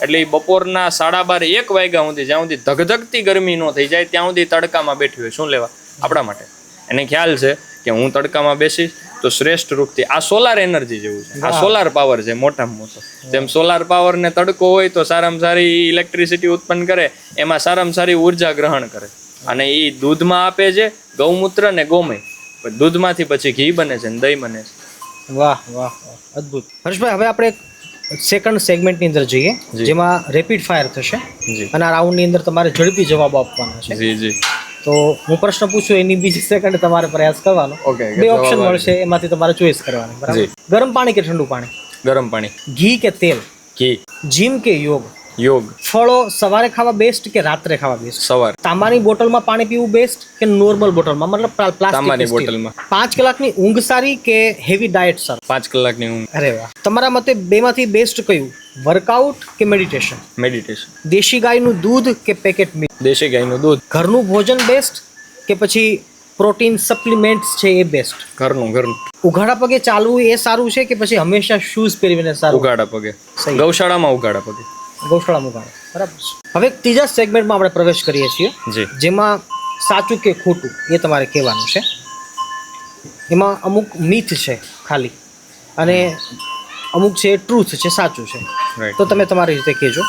એટલે ઈ બપોરના 12:30 1 વાગ્યા સુધી જ્યાં સુધી ધગધગતી ગરમી ન થઈ જાય ત્યાં સુધી તડકામાં બેઠી હોય. શું લેવા આપણા માટે? એને ખ્યાલ છે કે હું તડકામાં બેસીશ તો શ્રેષ્ઠ રૂપથી આ સોલાર એનર્જી જેવું છે, આ સોલાર પાવર છે મોટામાં મોટો. જેમ સોલાર પાવર ને તડકો હોય તો સારામાં સારી ઇલેક્ટ્રિસિટી ઉત્પન્ન કરે, એમાં સારામાં સારી ઉર્જા ગ્રહણ કરે અને એ દૂધમાં આપે છે ગૌમૂત્ર ને ગોમય. દૂધમાંથી પછી ઘી બને છે ને દહીં બને છે. વાહ વાહ વાહ, અદ્ભુત. હર્ષભાઈ, હવે આપણે સેકન્ડ સેગમેન્ટની અંદર જઈએ જેમાં રેપિડ ફાયર થશે અને આ રાઉન્ડની અંદર તમારે ઝડપી જવાબ આપવાના છે. જી જી. તો હું પ્રશ્ન પૂછું એની બીજી સેકન્ડ તમારે પ્રયાસ કરવાનો. બે ઓપ્શન મળશે, એમાંથી તમારે ચોઈસ કરવાની. બરાબર? ગરમ પાણી કે ઠંડુ પાણી? ગરમ પાણી. ઘી કે તેલ? ઘી. જીમ કે યોગ? યોગ. ફળો સવારે ખાવા બેસ્ટ કે રાત્રે ખાવા બેસ્ટ? સવાર. તાંબાની બોટલમાં પાણી પીવું બેસ્ટ કે નોર્મલ બોટલમાં, મતલબ તાંબાની પ્લાસ્ટિક બોટલમાં. 5 કલાકની ઊંઘ સારી કે હેવી ડાયટ સારું? 5 કલાકની ઊંઘ. અરે વાહ. તમારા મતે બેમાંથી બેસ્ટ કયું, વર્કઆઉટ કે મેડિટેશન? મેડિટેશન. દેશી ગાયનું દૂધ કે પેકેટ મિલ્ક? દેશી ગાયનું દૂધ. ઘરનું ભોજન બેસ્ટ કે પછી પ્રોટીન સપ્લિમેન્ટ્સ છે એ બેસ્ટ? ઘરનું. ઉઘાડા પગે ચાલવું એ સારું છે કે પછી હંમેશા શૂઝ પહેરીને સારું? ઉઘાડા પગે. સહી. ગૌશાળામાં ઉઘાડા પગે. ગૌશાળામાં ઉઘાડા. બરાબર છે. હવે ત્રીજા સેગમેન્ટમાં આપણે પ્રવેશ કરીએ છીએ જી. જેમાં સાચું કે ખોટું એ તમારે કહેવાનું છે. એમાં અમુક મિથ છે ખાલી અને અમુક છે ટ્રુથ છે, સાચું છે. રાઈટ. તો તમે તમારી રીતે કહેજો.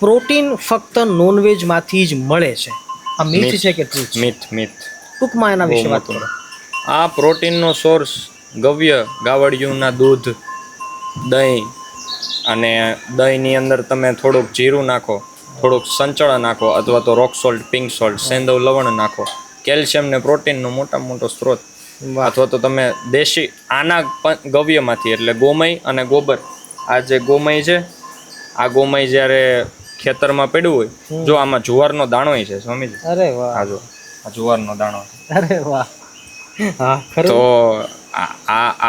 પ્રોટીન ફક્ત નોનવેજમાંથી જ મળે છે, આ મિથ છે કે ટ્રુથ? મિથ. ટૂંકમાં એના વિશે વાત કરો. આ પ્રોટીનનો સોર્સ ગવ્ય, ગાવડિયુંના દૂધ, દહીં અને દહીંની અંદર તમે થોડુંક જીરું નાખો, થોડુંક સંચળ નાખો અથવા તો રોક સોલ્ટ, પિંક સોલ્ટ, સેંધવ લવણ નાખો. કેલ્શિયમ ને પ્રોટીનનો મોટામાં મોટો સ્ત્રોત. અથવા તો તમે દેશી આના ગવ્યમાંથી એટલે ગોમય અને ગોબર, આ જે ગોમય છે આ ગોમય જ્યારે ખેતરમાં પડ્યું હોય, જો આમાં જુવારનો દાણો છે સ્વામીજી. અરે વાહ. આ જો આ જુવારનો દાણો. અરે વાહ. હા ખરું. તો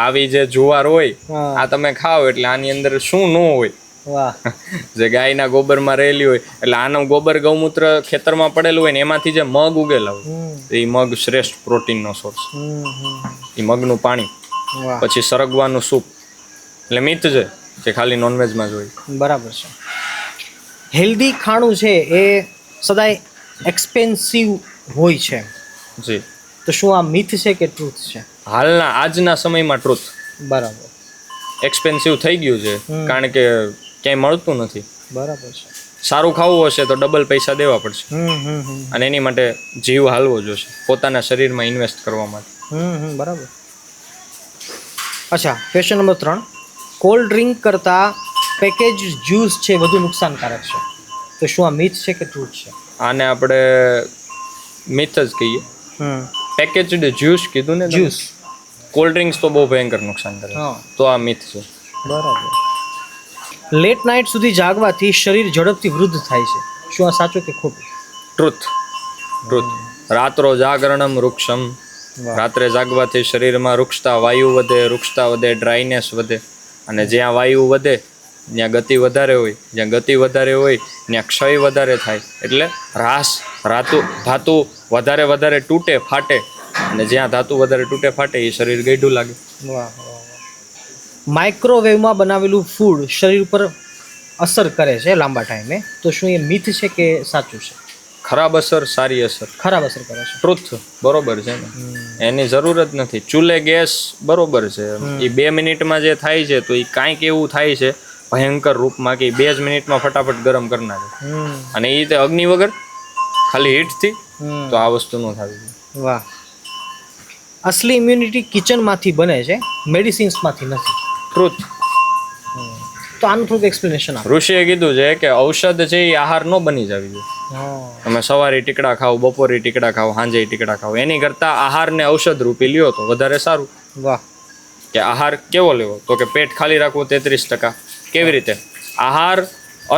આવી જે જુવાર હોય આ તમે ખાઓ એટલે આની અંદર શું ન હોય, વાહ, જે ગાયના ગોબરમાં રહેલી હોય એટલે આનું ગોબર ગૌમૂત્ર ખેતરમાં પડેલું હોય ને એમાંથી જે મગ ઉગેલા હોય એ મગ શ્રેષ્ઠ પ્રોટીનનો સોર્સ. એ મગનું પાણી, વાહ, પછી સરગવાનું સૂપ. એટલે મિથ છે જે ખાલી નોનવેજમાં જ હોય. બરાબર છે. હેલ્ધી ખાણું છે એ સદાય એક્સપેન્સિવ હોય છે, જી. તો શું આ મિથ છે કે ટ્રુથ છે? હાલના આજના સમયમાં ટ્રુથ. બરાબર. એક્સપેન્સિવ થઈ ગયું છે કારણ કે ક્યાંય મળતું નથી. બરાબર છે. સારું ખાવું હશે તો ડબલ પૈસા દેવા પડશે અને એની માટે જીવ હાલવો જોશે, પોતાના શરીરમાં ઇન્વેસ્ટ કરવા માટે. બરાબર. અચ્છા, ક્વેશ્ચન નંબર 3. કોલ્ડ ડ્રિંક કરતાં પેકેજ જ્યુસ છે વધુ નુકસાનકારક છે, તો શું આ મિથ છે કે ટ્રુથ છે? આને આપણે મિથ જ કહીએ. પેકેજડ જ્યુસ કીધું ને, જ્યુસ. કોલ્ડ ડ્રિંક્સ તો બહુ ભયંકર નુકસાન કરે, તો આ મિથ છે. બરાબર. લેટ નાઇટ સુધી જાગવાથી શરીર ઝડપથી વૃદ્ધ થાય છે, શું આ સાચું કે ખોટું? ટ્રુથ. રાત્રો જાગરણમ વૃક્ષમ. રાત્રે જાગવાથી શરીરમાં વૃક્ષતા વાયુ વધે, વૃક્ષતા વધે, ડ્રાયનેસ વધે અને જ્યાં વાયુ વધે ત્યાં ગતિ વધારે હોય, જ્યાં ગતિ વધારે હોય ત્યાં ક્ષય વધારે થાય એટલે ધાતુ વધારે તૂટે ફાટે અને જ્યાં ધાતુ વધારે તૂટે ફાટે એ શરીર ગઈઢું લાગે. વાહ. માઇક્રોવેવમાં બનાવેલું ફૂડ શરીર ઉપર અસર કરે છે લાંબા ટાઈમે, તો શું એ મિથ છે કે સાચું છે? ખરાબ અસર, સારી અસર. ખરાબ અસર કરે છે. ટ્રુથ. બરોબર છે ને, એની જરૂર જ નથી. ચૂલે ગેસ બરોબર છે, એ 2 મિનિટમાં જે થાય છે તો એ કાંઈક એવું થાય છે ભયંકર રૂપમાં કે 2 જ મિનિટમાં ફટાફટ ગરમ કરી નાખે અને એ રીતે અગ્નિ વગર ખાલી હીટથી તો આ વસ્તુ ન થવી જોઈએ. વાહ. અસલી ઇમ્યુનિટી કિચનમાંથી બને છે, મેડિસિન્સમાંથી નથી. ટ્રુથ. તો આનું થોડુંક એક્સપ્લેનેશન આપો. ઋષિએ કીધું છે કે ઔષધ છે એ આહાર ન બની જવી જોઈએ. તમે સવારે ટીકડા ખાઓ, બપોરે ટીકડા ખાઓ, સાંજે ટીકડા ખાઓ, એની કરતાં આહારને ઔષધ રૂપી લ્યો તો વધારે સારું. વાહ. કે આહાર કેવો લેવો, તો કે પેટ ખાલી રાખવું 33%. કેવી રીતે? આહાર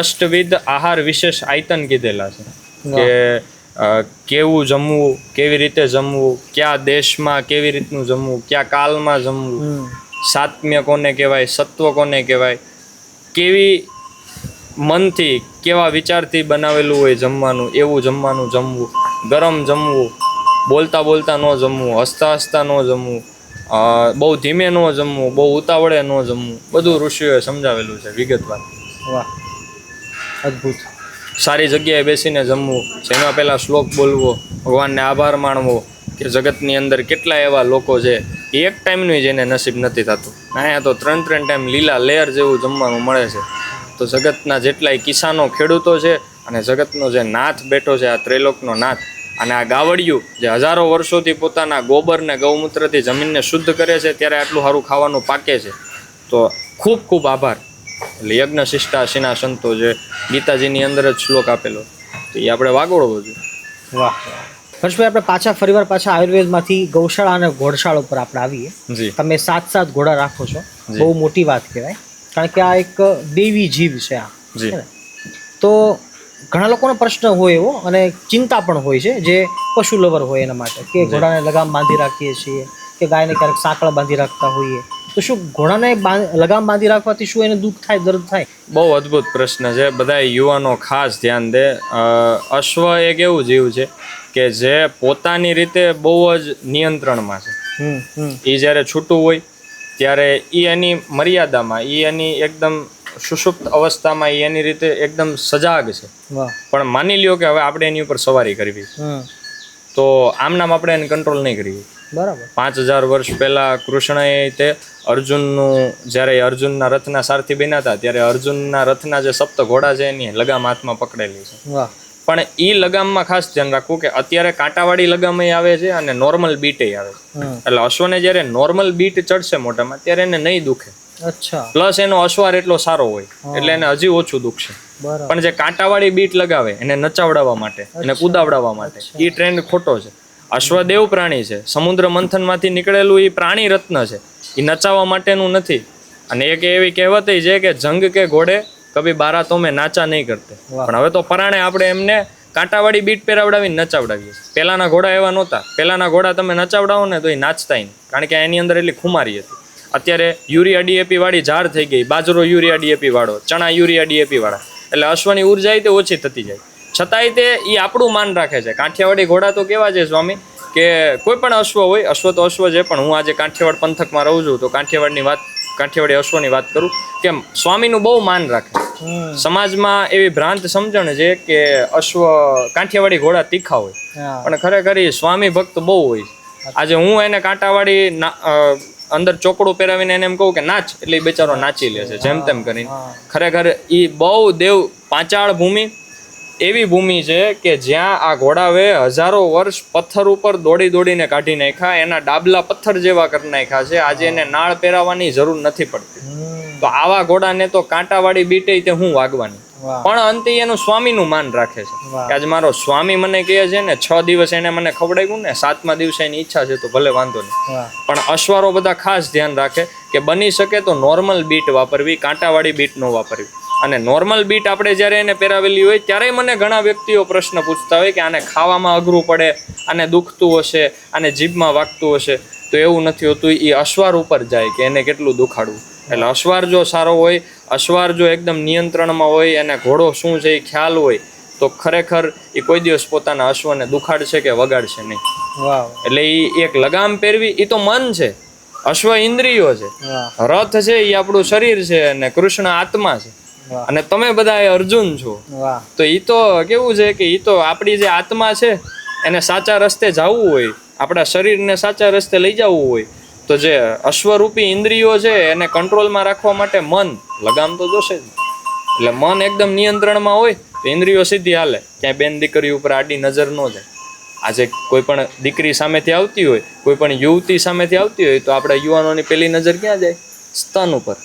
અષ્ટવિધ આહાર વિશેષ આયતન કીધેલા છે કે કેવું જમવું, કેવી રીતે જમવું, કયા દેશમાં કેવી રીતનું જમવું, કયા કાલમાં જમવું, સાત્મ્ય કોને કહેવાય, સત્વ કોને કહેવાય, કેવી મનથી કેવા વિચારથી બનાવેલું હોય જમવાનું એવું જમવાનું જમવું, ગરમ જમવું, બોલતા બોલતા ન જમવું, હસતા હસતા ન જમવું, બહુ ધીમે ન જમવું, બહુ ઉતાવળે ન જમવું, બધું ઋષિઓએ સમજાવેલું છે વિગતવાર. વાહ, અદ્ભુત. સારી જગ્યાએ બેસીને જમવું, જેમાં પહેલાં શ્લોક બોલવો, ભગવાનને આભાર માનવો કે જગતની અંદર કેટલા એવા લોકો છે એ એક ટાઈમનું જેને નસીબ નથી થતું. અહીંયા તો 3 ટાઈમ લીલા લેયર જેવું જમવાનું મળે છે. તો જગતના જેટલાય કિસાનો, ખેડૂતો છે અને જગતનો જે નાથ બેઠો છે, આ ત્રૈલોકનો નાથ, અને આ ગાવડિયું જે હજારો વર્ષોથી પોતાના ગોબર ને ગૌમૂત્રથી જમીનને શુદ્ધ કરે છે, ત્યારે આટલું સારું ખાવાનું પાકે છે. તો ખૂબ ખૂબ આભાર. એટલે યજ્ઞ શિષ્ટાશીના સંતો જે ગીતાજીની અંદર જ શ્લોક આપેલો, તો એ આપણે વાગોળવો જોઈએ. વાહ. હર્ષભાઈ, આપણે ફરીવાર પાછા આયુર્વેદમાંથી ગૌશાળા અને ઘોડશાળા ઉપર આપણે આવીએ. જી. તમે 7 ઘોડા રાખો છો, જી. બહુ મોટી વાત કહેવાય, કારણ કે આ એક દેવી જીવ છે આ. જી. હે ને? તો ઘણા લોકોનો પ્રશ્ન હોય એવો, અને ચિંતા પણ હોય છે જે પશુ લવર હોય એના માટે, કે ઘોડાને લગામ બાંધી રાખીએ છીએ કે ગાયને ક્યારેક સાંકળ બાંધી રાખતા હોઈએ, તો શું ઘોડાને લગામ બાંધી રાખવાથી શું એને દુઃખ થાય, દર્દ થાય? બહુ અદ્ભુત પ્રશ્ન છે. બધા યુવાનો ખાસ ધ્યાન દે. અશ્વ એક એવું જીવ છે કે જે પોતાની રીતે બહુ જ નિયંત્રણમાં છે. એ જ્યારે છૂટું હોય ત્યારે એ એની મર્યાદામાં, એ એની એકદમ સુષુપ્ત અવસ્થામાં એ એની રીતે એકદમ સજાગ છે. પણ માની લ્યો કે હવે આપણે એની ઉપર સવારી કરવી, તો આમ નામ આપણે એને કંટ્રોલ નહીં કરવી. બરાબર. 5000 વર્ષ પહેલા કૃષ્ણએ તે અર્જુનનું, જ્યારે અર્જુનના રથના સારથી બન્યા હતા, ત્યારે અર્જુનના રથના જે 7 ઘોડા છે એની લગામ હાથમાં પકડેલી છે. પણ એ લગામમાં ખાસ ધ્યાન રાખવું કે અત્યારે કાંટાવાળી લગામ આવે છે અને નોર્મલ બીટ આવે છે. એટલે અશ્વને જ્યારે નોર્મલ બીટ ચડશે મોઢામાં ત્યારે એને નહીં દુખે. અચ્છા. પ્લસ એનો અશ્વાર એટલો સારો હોય એટલે એને હજી ઓછું દુખશે. પણ જે કાંટાવાળી બીટ લગાવે એને નચાવડાવવા માટે, એને કુદાવડાવવા માટે, એ ટ્રેન્ડ ખોટો છે. અશ્વદેવ પ્રાણી છે, સમુદ્ર મંથનમાંથી નીકળેલું એ પ્રાણી રત્ન છે, એ નચાવવા માટેનું નથી. અને એક એવી કહેવત છે કે જંગ કે ઘોડે કભી બારા તો મેં નાચા નહીં કરતે. પણ હવે તો પરાણે આપણે એમને કાંટાવાળી બીટ પહેરાવડાવીને નચાવડાવીએ. પહેલાના ઘોડા એવા નહોતા. પહેલાના ઘોડા તમે નચાવડાવો ને તો એ નાચતા નહીં, કારણ કે એની અંદર એટલી ખુમારી હતી. અત્યારે યુરિયા ડીએપી વાળી ઝાર થઈ ગઈ, બાજરો યુરિયા ડીએપી વાળો, ચણા યુરિયા ડીએપી વાળા, એટલે અશ્વની ઉર્જા તે ઓછી થતી જાય. છતાંય તે એ આપણું માન રાખે છે. કાઠિયાવાડી ઘોડા તો કેવા છે સ્વામી, કે કોઈ પણ અશ્વ હોય, અશ્વ તો અશ્વ છે, પણ હું આજે કાઠિયાવાડ પંથકમાં રહું છું તો કાઠિયાવાડી અશ્વની વાત કરું કે સ્વામીનું બહુ માન રાખે. સમાજમાં એવી ભ્રાંત સમજણ છે કે અશ્વ, કાઠિયાવાડી ઘોડા તીખા હોય, પણ ખરેખર એ સ્વામી ભક્ત બહુ હોય. આજે હું એને કાંટાવાળી અંદર ચોકડું પહેરાવીને એને એમ કહું કે નાચ, એટલે એ બેચારો નાચી લે છે જેમ તેમ કરીને. ખરેખર એ બહુ દેવ પાંચાળ ભૂમિ એવી ભૂમિ છે કે જ્યાં આ ઘોડાવે હજારો વર્ષ પથ્થર ઉપર દોડીને કાઢી નાખ્યા, એના ડાબલા પથ્થર જેવા કરી નાખ્યા છે. આજે એને નાળ પહેરાવાની જરૂર નથી પડતી. તો આવા ઘોડાને તો કાંટાવાળી બીટે તે હું વાગવાની, પણ અંતે એનું સ્વામીનું માન રાખે છે કે આજે મારો સ્વામી મને કહે છે ને 6 દિવસ એને મને ખવડાવ્યું ને 7મા દિવસે એની ઈચ્છા છે તો ભલે વાંધો નહીં. પણ અશ્વારો બધા ખાસ ધ્યાન રાખે કે બની શકે તો નોર્મલ બીટ વાપરવી, કાંટાવાળી બીટ ન વાપરવી. અને નોર્મલ બીટ આપણે જ્યારે એને પહેરાવેલી હોય ત્યારે મને ઘણા વ્યક્તિઓ પ્રશ્ન પૂછતા હોય કે આને ખાવામાં અઘરું પડે, આને દુખતું હશે, આને જીભમાં વાગતું હશે. તો એવું નથી હોતું. એ અશ્વાર ઉપર જાય કે એને કેટલું દુખાડવું. એટલે અશ્વાર જો સારો હોય, અશ્વાર જો એકદમ નિયંત્રણમાં હોય, અને ઘોડો શું છે એ ખ્યાલ હોય, તો ખરેખર એ કોઈ દિવસ પોતાના અશ્વને દુખાડશે કે વગાડશે નહીં. એટલે એ એક લગામ પહેરવી એ તો મન છે, અશ્વ ઇન્દ્રિયો છે, રથ છે એ આપણું શરીર છે, અને કૃષ્ણ આત્મા છે, અને તમે બધા અર્જુન છો. તો એ તો કેવું છે કે એ તો આપણી જે આત્મા છે એને સાચા રસ્તે જવું હોય, આપણા શરીરને સાચા રસ્તે લઈ જવું હોય, તો જે અશ્વરૂપી ઇન્દ્રિયો છે એને કંટ્રોલમાં રાખવા માટે મન લગામ તો જોશે જ. એટલે મન એકદમ નિયંત્રણમાં હોય તો ઇન્દ્રિયો સીધી હાલે, ક્યાંય બેન દીકરી ઉપર આડી નજર ન જાય. આજે કોઈ પણ દીકરી સામેથી આવતી હોય, કોઈ પણ યુવતી સામેથી આવતી હોય, તો આપણા યુવાનોની પહેલી નજર ક્યાં જાય? સ્તન ઉપર.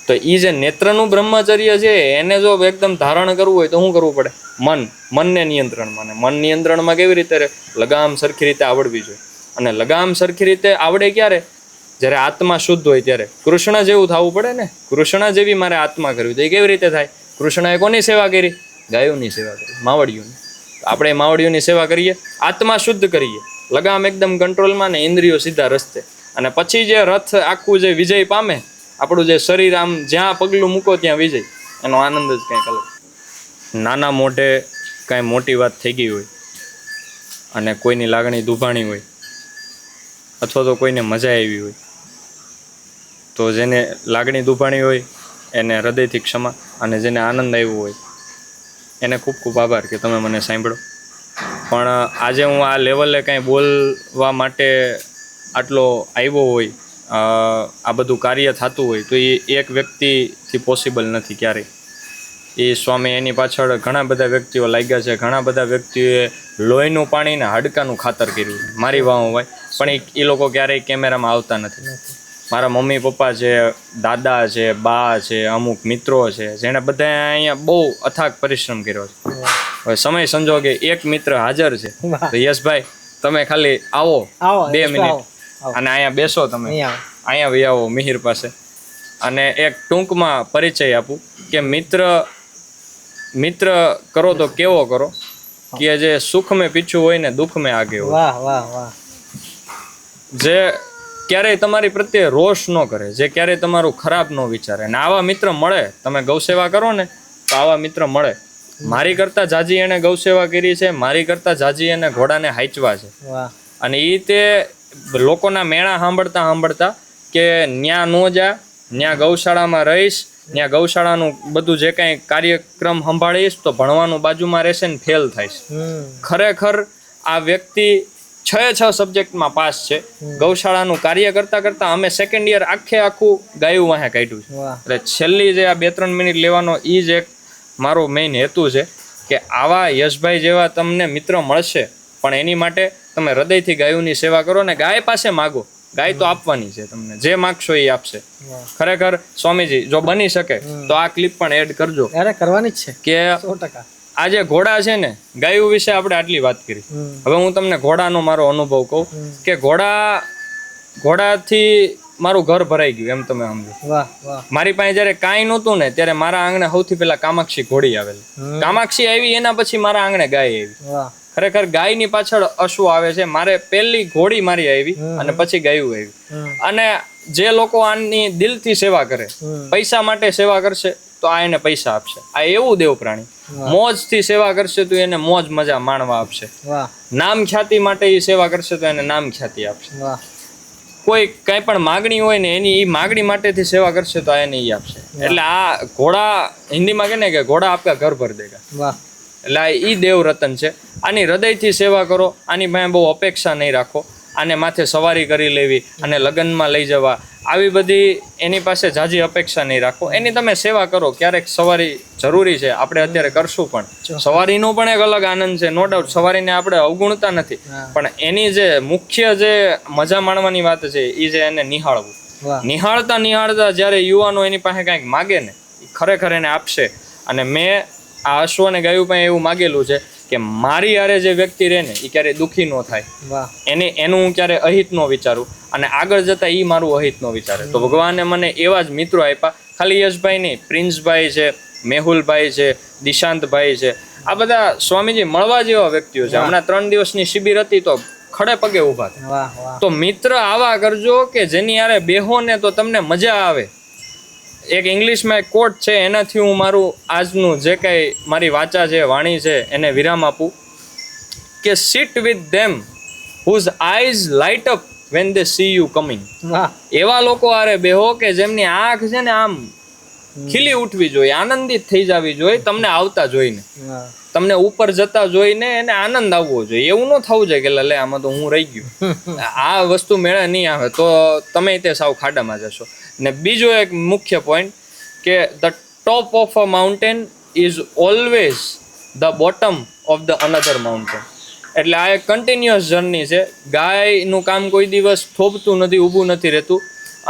તો એ જે નેત્રનું બ્રહ્મચર્ય છે એને જો એકદમ ધારણ કરવું હોય તો શું કરવું પડે? મનને નિયંત્રણમાં. ને મન નિયંત્રણમાં કેવી રીતે રહે? લગામ સરખી રીતે આવડવી જોઈએ. અને લગામ સરખી રીતે આવડે ક્યારે? જ્યારે આત્મા શુદ્ધ હોય ત્યારે. કૃષ્ણ જેવું થવું પડે ને. કૃષ્ણ જેવી મારે આત્મા કરવી, તો એ કેવી રીતે થાય? કૃષ્ણએ કોની સેવા કરી? ગાયોની સેવા કરી, માવડીઓની. આપણે માવડીઓની સેવા કરીએ, આત્મા શુદ્ધ કરીએ, લગામ એકદમ કંટ્રોલમાં ને ઇન્દ્રિયો સીધા રસ્તે. અને પછી જે રથ આખું જે વિજય પામે, આપણું જે શરીર આમ જ્યાં પગલું મૂકો ત્યાં વિજય, એનો આનંદ જ કંઈક અલગ. નાના મોઢે કાંઈ મોટી વાત થઈ ગઈ હોય અને કોઈની લાગણી દુભાણી હોય અથવા તો કોઈને મજા આવી હોય તો જેને લાગણી દુભાણી હોય એને હૃદયથી ક્ષમા, અને જેને આનંદ આવ્યો હોય એને ખૂબ ખૂબ આભાર કે તમે મને સાંભળો. પણ આજે હું આ લેવલે કાંઈ બોલવા માટે આટલો આવ્યો હોય, આ બધું કાર્ય થતું હોય તો એ એક વ્યક્તિથી પોસિબલ નથી ક્યારેય. એ સ્વામી એની પાછળ ઘણા બધા વ્યક્તિઓ લાગ્યા છે, ઘણા બધા વ્યક્તિઓએ લોહીનું પાણી ને હાડકાનું ખાતર કર્યું છે મારી વાહ હોય, પણ એ લોકો ક્યારેય કેમેરામાં આવતા નથી. મારા મમ્મી પપ્પા છે, દાદા છે, બા છે, અમુક મિત્રો છે, જેણે બધા અહીંયા બહુ અથાગ પરિશ્રમ કર્યો છે. હવે સમય સંજોગે એક મિત્ર હાજર છે, તો યશભાઈ તમે ખાલી આવો 2 મિનિટ અને અહીંયા બેસો, તમે અહીંયા વહી આવો મિહિર પાસે, અને એક ટૂંકમાં પરિચય આપું કે મિત્ર કરો તો કેવો કરો કે જે સુખ મેં પીછું હોય ને દુઃખ મેં આગે હોય, જે ક્યારેય તમારી પ્રત્યે રોષ ન કરે, જે ક્યારેય તમારું ખરાબ ન વિચારે. ને આવા મિત્ર મળે, તમે ગૌસેવા કરો ને તો આવા મિત્ર મળે. મારી કરતા જાજી એને ગૌસેવા કરી છે, મારી કરતા જાજી એને ઘોડાને હાંચવા છે, અને એ તે લોકોના મેળા સાંભળતા કે ન્યા ન જા, ન્યા ગૌશાળામાં રહીશ, ત્યાં ગૌશાળાનું બધું જે કાંઈ કાર્યક્રમ સંભાળીશ તો ભણવાનું બાજુમાં રહેશે ને ફેલ થઈશ. ખરેખર આ વ્યક્તિ 6 સબ્જેક્ટમાં પાસ છે. ગૌશાળાનું કાર્ય કરતા અમે સેકન્ડ યર આખું ગાયું વાહે કાઢ્યું છે. એટલે છેલ્લી જે આ 2-3 મિનિટ લેવાનો એ જ એક મારો મેઇન હેતુ છે કે આવા યશભાઈ જેવા તમને મિત્ર મળશે, પણ એની માટે તમે હૃદયથી ગાયોની સેવા કરો ને ગાય પાસે માગો. ગાય તો આપવાની છે, તમને જે માગશો એ આપશે. ખરેખર સ્વામીજી જો બની શકે તો આ ક્લિપ પણ એડ કરજો. કરવાની જ છે કે 100%. આ જે ઘોડા છે ને, ગાયો વિશે આપણે આટલી વાત કરી. હવે હું તમને ઘોડાનો મારો અનુભવ કહું કે ઘોડાથી મારું ઘર ભરાઈ ગયું એમ તમે સમજો. મારી પાસે જયારે કાંઈ નહોતું ને ત્યારે મારા આંગણે સૌથી પહેલા કામાક્ષી ઘોડી આવેલી. કામાક્ષી આવી એના પછી મારા આંગણે ગાય આવી. ખરેખર ગાયની પાછળ અશ્વ આવે છે. મારે પહેલી ઘોડી મારી આવી અને પછી ગાયું આવી. અને જે લોકો આની દિલથી સેવા કરે, પૈસા માટે સેવા કરશે તો આ એને પૈસા આપશે. આ એવું દેવ પ્રાણી મોજથી સેવા કરશે તો એને મોજ મજા માણવા આપશે. નામ ખ્યાતિ માટે એ સેવા કરશે તો એને નામ ખ્યાતિ આપશે. કોઈ કઈ પણ માગણી હોય ને એની એ માગણી માટેથી સેવા કરશે તો એને એ આપશે. એટલે આ ઘોડા હિન્દીમાં કહે ને કે ઘોડા આપકા ઘર ભર દેગા. એટલે આ ઈ દેવ રતન છે. આની હૃદયથી સેવા કરો, આની પાસે બહુ અપેક્ષા નહીં રાખો. આને માથે સવારી કરી લેવી અને લગ્નમાં લઈ જવા, આવી બધી એની પાસે ઝાઝી અપેક્ષા નહીં રાખો. એની તમે સેવા કરો. ક્યારેક સવારી જરૂરી છે, આપણે અત્યારે કરશું, પણ સવારીનો પણ એક અલગ આનંદ છે. નો ડાઉટ સવારીને આપણે અવગુણતા નથી, પણ એની જે મુખ્ય જે મજા માણવાની વાત છે એ છે એને નિહાળવું. નિહાળતા જ્યારે યુવાનો એની પાસે કાંઈક માગે ને ખરેખર એને આપશે. અને મેં આ અશ્વ અને ગાયું પાસે એવું માગેલું છે કે મારી હારે જે વ્યક્તિ રહે ને એ ક્યારેય દુઃખી ન થાય, એનું હું ક્યારે અહિત ન વિચારું, અને આગળ જતા એ મારું અહિત ન વિચારે. તો ભગવાને મને એવા જ મિત્રો આપ્યા. ખાલી યશભાઈ નહીં, પ્રિન્સભાઈ છે, મેહુલભાઈ છે, દિશાંતભાઈ છે, આ બધા સ્વામીજી મળવા જેવા વ્યક્તિઓ છે. હમણાં 3 દિવસની શિબિર હતી તો ખડે પગે ઊભા હતા. તો મિત્ર આવા કરજો કે જેની હારે બેહો ને તો તમને મજા આવે. એક ઇંગ્લિશમાં એક કોટ છે, એનાથી હું મારું આજનું જે કાંઈ મારી વાચા છે, વાણી છે, એને વિરામ આપું કે sit with them whose eyes light up when they see you coming. એવા લોકો હારે બેહો કે જેમની આંખ છે ને આમ ખીલી ઉઠવી જોઈએ, આનંદિત થઈ જવી જોઈએ તમને આવતા જોઈને, તમને ઉપર જતા જોઈને એને આનંદ આવવો જોઈએ. એવું ન થવું જોઈએ કે લે આમાં તો હું રહી ગયું. આ વસ્તુ મેળે નહીં આવે તો તમે તે સાવ ખાડામાં જશો. ને બીજો એક મુખ્ય પોઈન્ટ કે the top of a mountain is always the bottom of the another mountain. એટલે આ એક કન્ટિન્યુઅસ જર્ની છે. ગાયનું કામ કોઈ દિવસ થોભતું નથી, ઊભું નથી રહેતું.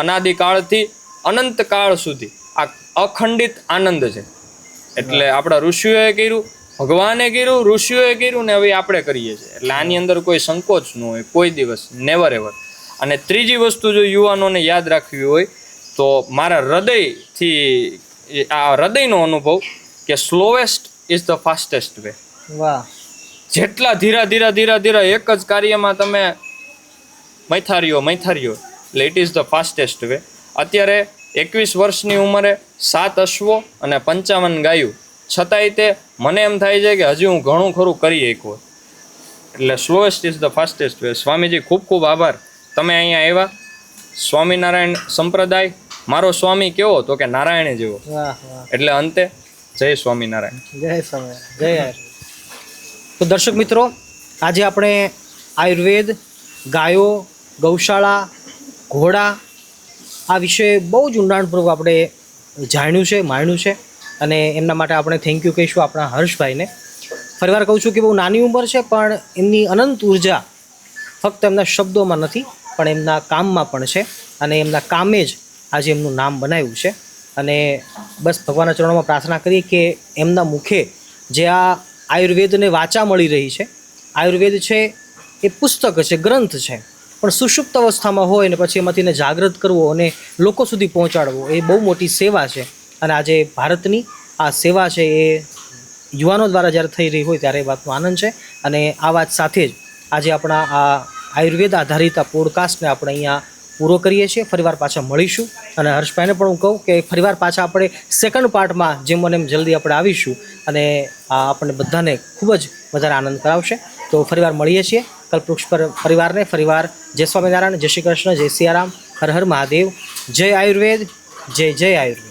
અનાદિકાળથી અનંત કાળ સુધી આ અખંડિત આનંદ છે. એટલે આપણા ઋષિઓએ કર્યું, ભગવાને કર્યું, ઋષિઓએ કર્યું ને હવે આપણે કરીએ છીએ. એટલે આની અંદર કોઈ સંકોચ ન હોય કોઈ દિવસ, નેવર એવર. અને ત્રીજી વસ્તુ જો યુવાનોને યાદ રાખવી હોય તો મારા હૃદયથી આ હૃદયનો અનુભવ કે સ્લોએસ્ટ ઇઝ ધ ફાસ્ટેસ્ટ વે. જેટલા ધીરા એક જ કાર્યમાં તમે મૈથાર્યો એટલે it is the fastest way. અત્યારે 21 વર્ષની ઉંમરે 7 અશ્વો અને 55 ગાયું, છતાંય તે મને એમ થાય છે કે હજી હું ઘણું ખરું કરી શકું. એટલે સ્લોએસ્ટ is the fastest way. Swamiji ખૂબ ખૂબ આભાર. તમે અહીંયા આવ્યા, સ્વામિનારાયણ સંપ્રદાય, મારો સ્વામી કેવો તો કે નારાયણ જેવો. વાહ વાહ, એટલે અંતે જય સ્વામિનારાયણ. જય સ્વામિનારાયણ, જય આયુર્વેદ. તો દર્શક મિત્રો, આજે આપણે આયુર્વેદ, ગાયો, ગૌશાળા, ઘોડા આ વિશે બહુ જ ઊંડાણપૂર્વક આપણે જાણ્યું છે, માણ્યું છે. અને એમના માટે આપણે થેન્ક યુ કહીશું આપણા હર્ષભાઈને. ફરીવાર કહું છું કે બહુ નાની ઉંમર છે, પણ એમની અનંત ઉર્જા ફક્ત એમના શબ્દોમાં નથી, પણ એમના કામમાં પણ છે. અને એમના કામે જ આજે એમનું નામ બનાવ્યું છે. અને બસ ભગવાનના ચરણોમાં પ્રાર્થના કરીએ કે એમના મુખે જે આ આયુર્વેદને વાચા મળી રહી છે, આયુર્વેદ છે એ પુસ્તક છે, ગ્રંથ છે, પણ સુષુપ્ત અવસ્થામાં હોય ને પછી એમાંથી એને જાગૃત કરવો અને લોકો સુધી પહોંચાડવો એ બહુ મોટી સેવા છે. અને આજે ભારતની આ સેવા છે એ યુવાનો દ્વારા જ્યારે થઈ રહી હોય ત્યારે એ વાતનો આનંદ છે. અને આ વાત સાથે જ આજે આપણા આ આયુર્વેદ આધારિત આ પોડકાસ્ટને આપણે અહીંયા પૂરો કરીએ છીએ. ફરીવાર પાછા મળીશું. અને હર્ષભાઈને પણ હું કહું કે ફરીવાર પાછા આપણે સેકન્ડ પાર્ટમાં જેમ મને એમ જલ્દી આપણે આવીશું અને આ આપણને બધાને ખૂબ જ વધારે આનંદ કરાવશે. તો ફરીવાર મળીએ છીએ. કલ્પવૃક્ષ પર પરિવારને ફરીવાર જય સ્વામિનારાયણ, જય શ્રી કૃષ્ણ, જય સિયારામ, હર હર મહાદેવ, જય આયુર્વેદ, જય જય આયુર્વેદ.